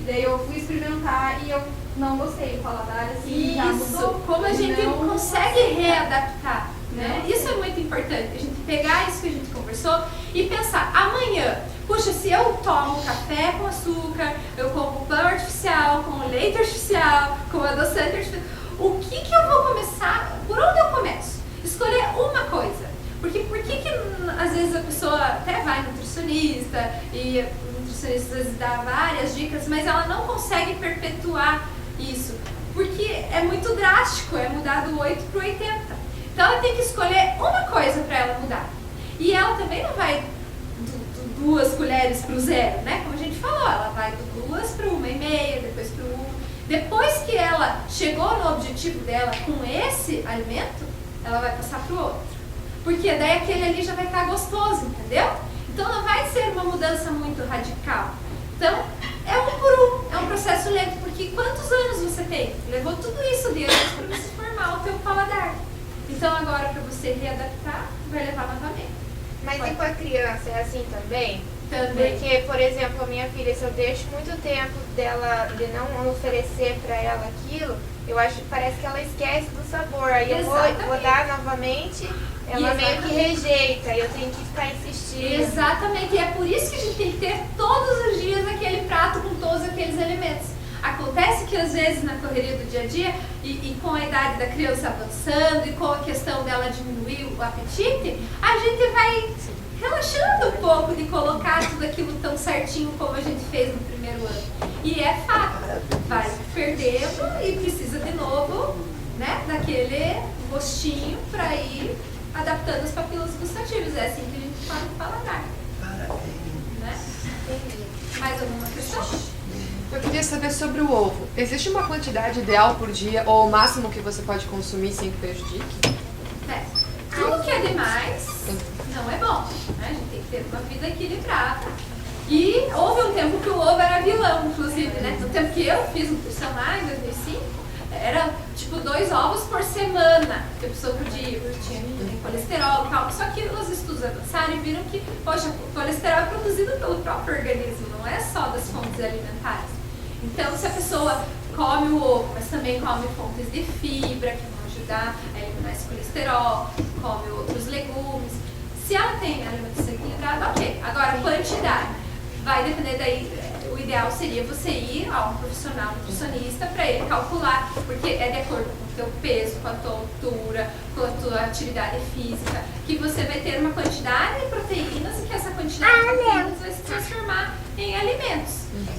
E daí eu fui experimentar e eu não gostei. O paladar, assim, já Isso, mudou. como a gente Não consegue gostei. readaptar, né? Não Isso é muito importante, a gente pegar isso que a gente conversou e pensar, amanhã, puxa, se eu tomo café com açúcar, eu como pão artificial, com leite artificial, com adoçante artificial, o que que eu vou começar, por onde eu começo? Escolher uma coisa. Porque por que às vezes a pessoa até vai nutricionista e o nutricionista às vezes dá várias dicas, mas ela não consegue perpetuar isso? Porque é muito drástico, é mudar do 8 para o 80. Então ela tem que escolher uma coisa para ela mudar. E ela também não vai do 2 colheres para o 0, né? Como a gente falou, ela vai do 2 para 1,5, depois para 1. Depois que ela chegou no objetivo dela com esse alimento, ela vai passar para o outro. Porque daí aquele ali já vai estar gostoso, entendeu? Então não vai ser uma mudança muito radical. Então é um por um, é um processo lento, porque quantos anos você tem? Levou tudo isso de anos para você formar o teu paladar. Então agora para você readaptar, vai levar novamente. Mas e com a criança é assim também? Também. Porque, por exemplo, a minha filha, se eu deixo muito tempo dela, de não oferecer pra ela aquilo, eu acho que parece que ela esquece do sabor. Aí eu vou Exatamente. dar novamente, ela meio que rejeita, e eu tenho que ficar insistindo. Exatamente, e é por isso que a gente tem que ter todos os dias aquele prato com todos aqueles alimentos. Acontece que às vezes na correria do dia a dia e com a idade da criança avançando e com a questão dela diminuir o apetite, a gente vai relaxando um pouco de colocar tudo aquilo tão certinho como a gente fez no primeiro ano. E é fato, vai perdendo e precisa de novo, né, daquele gostinho para ir adaptando as papilas gustativas. É assim que a gente fala o paladar. Né? Mais alguma questão? Eu queria saber sobre o ovo. Existe uma quantidade ideal por dia ou o máximo que você pode consumir sem que prejudique? Tudo que é demais não é bom, né? A gente tem que ter uma vida equilibrada. E houve um tempo que o ovo era vilão, inclusive, né? No tempo que eu fiz nutrição lá em 2005, era tipo 2 ovos por semana que a pessoa podia, porque tinha colesterol e tal. Só que os estudos avançaram e viram que, poxa, o colesterol é produzido pelo próprio organismo, não é só das fontes alimentares. Então, se a pessoa come o ovo, mas também come fontes de fibra, que vão ajudar a eliminar esse colesterol, come outros legumes. Se ela tem alimentação equilibrada, ok. Agora, a quantidade vai depender daí. O ideal seria você ir a um profissional nutricionista para ele calcular, porque é de acordo com o teu peso, com a tua altura, com a tua atividade física, que você vai ter uma quantidade de proteínas e que essa quantidade de proteínas vai se transformar em alimentos,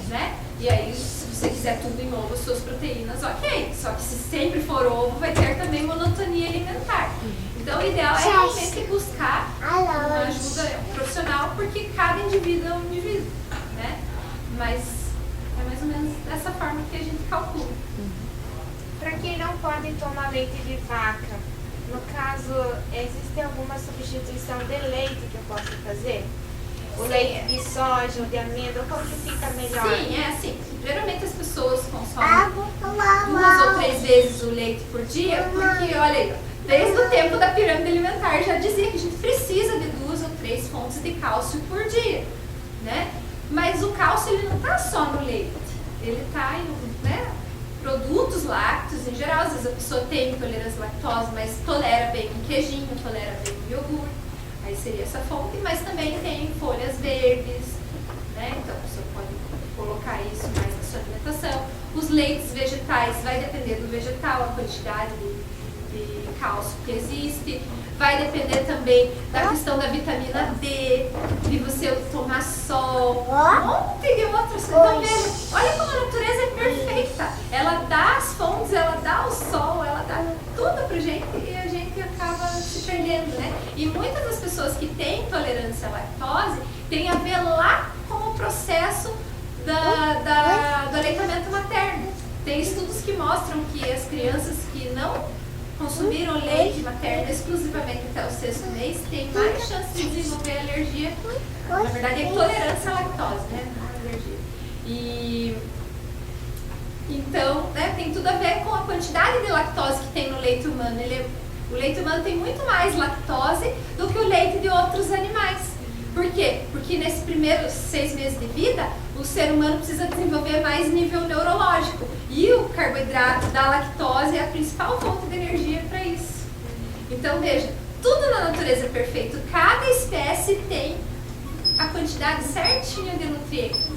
né? E aí, se você quiser tudo em ovo, suas proteínas, ok. Só que se sempre for ovo, vai ter também monotonia alimentar. Então, o ideal é realmente buscar uma ajuda profissional, porque cada indivíduo é um indivíduo, né? Mas é mais ou menos dessa forma que a gente calcula. Para quem não pode tomar leite de vaca, no caso, existe alguma substituição de leite que eu possa fazer? O leite de soja ou de amêndoa, como que fica melhor? Sim, é assim. Geralmente as pessoas consomem 2 ou 3 vezes o leite por dia, porque, olha aí, desde o tempo da pirâmide alimentar já dizia que a gente precisa de 2 ou 3 fontes de cálcio por dia, né? Mas o cálcio ele não está só no leite, ele está em, né, produtos lácteos em geral. Às vezes a pessoa tem intolerância à lactose, mas tolera bem um queijinho, tolera bem um iogurte, aí seria essa fonte. Mas também tem folhas verdes, né? Então a pessoa pode colocar isso mais na sua alimentação. Os leites vegetais, vai depender do vegetal, a quantidade de cálcio que existe. Vai depender também da questão da vitamina D, de você tomar sol, um monte de outras coisas. Então, veja, olha como a natureza é perfeita. Ela dá as fontes, ela dá o sol, ela dá tudo pra gente e a gente acaba se perdendo, né? E muitas das pessoas que têm intolerância à lactose tem a ver lá com o processo do aleitamento materno. Tem estudos que mostram que as crianças que não consumiram leite materno exclusivamente até o 6º mês têm mais chance de desenvolver alergia. Na verdade, é intolerância à lactose, né? Não é alergia. E então, né, tem tudo a ver com a quantidade de lactose que tem no leite humano. O leite humano tem muito mais lactose do que o leite de outros animais. Por quê? Porque nesses primeiros 6 meses de vida, o ser humano precisa desenvolver mais nível neurológico. E o carboidrato da lactose é a principal fonte de energia para isso. Então, veja, tudo na natureza é perfeito. Cada espécie tem a quantidade certinha de nutrientes,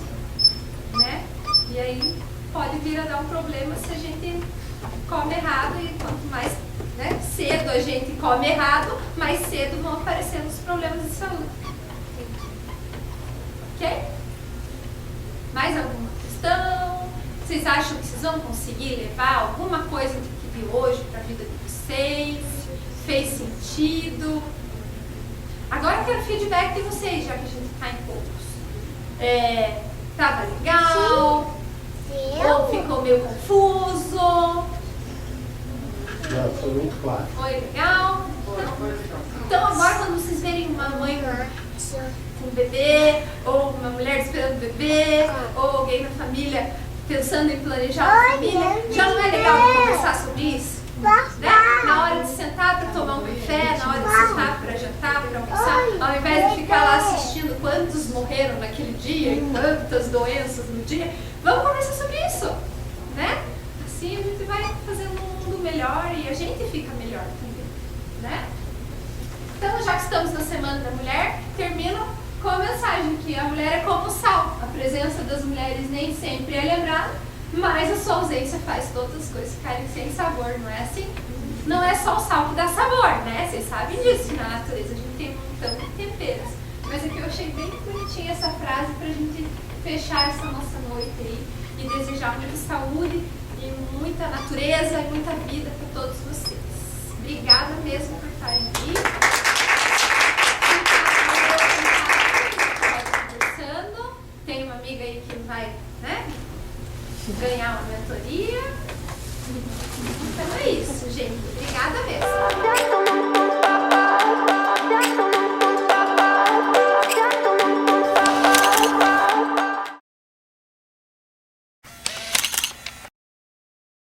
né? E aí pode vir a dar um problema se a gente come errado, e quanto mais, né, cedo a gente come errado, mais cedo vão aparecendo os problemas de saúde. Ok? Mais alguma questão? Vocês acham que vocês vão conseguir levar alguma coisa do que viu hoje para a vida de vocês? Fez sentido? Agora eu quero feedback de vocês, já que a gente está em poucos. Tava legal? Ou ficou meio confuso? Não, foi muito claro. Foi legal? Então agora quando vocês verem uma mãe com um bebê, ou uma mulher esperando o bebê, ou alguém na família pensando em planejar uma família, já não é legal conversar sobre isso? Né? Na hora de sentar para tomar um café, na hora de sentar para jantar, para almoçar, ao invés de ficar lá assistindo quantos morreram naquele dia e quantas doenças no dia, vamos conversar sobre isso, né? Assim a gente vai fazendo um mundo melhor e a gente fica melhor também, né? Então, já que estamos na Semana da Mulher, termino com a mensagem que a mulher é como o sal. A presença das mulheres nem sempre é lembrada, mas a sua ausência faz todas as coisas ficarem sem sabor, não é assim? Não é só o sal que dá sabor, né? Vocês sabem disso, que na natureza a gente tem um montão de temperos. Mas aqui eu achei bem bonitinha essa frase pra gente fechar essa nossa noite aí e desejar muita saúde e muita natureza e muita vida para todos vocês. Obrigada mesmo por estarem aqui.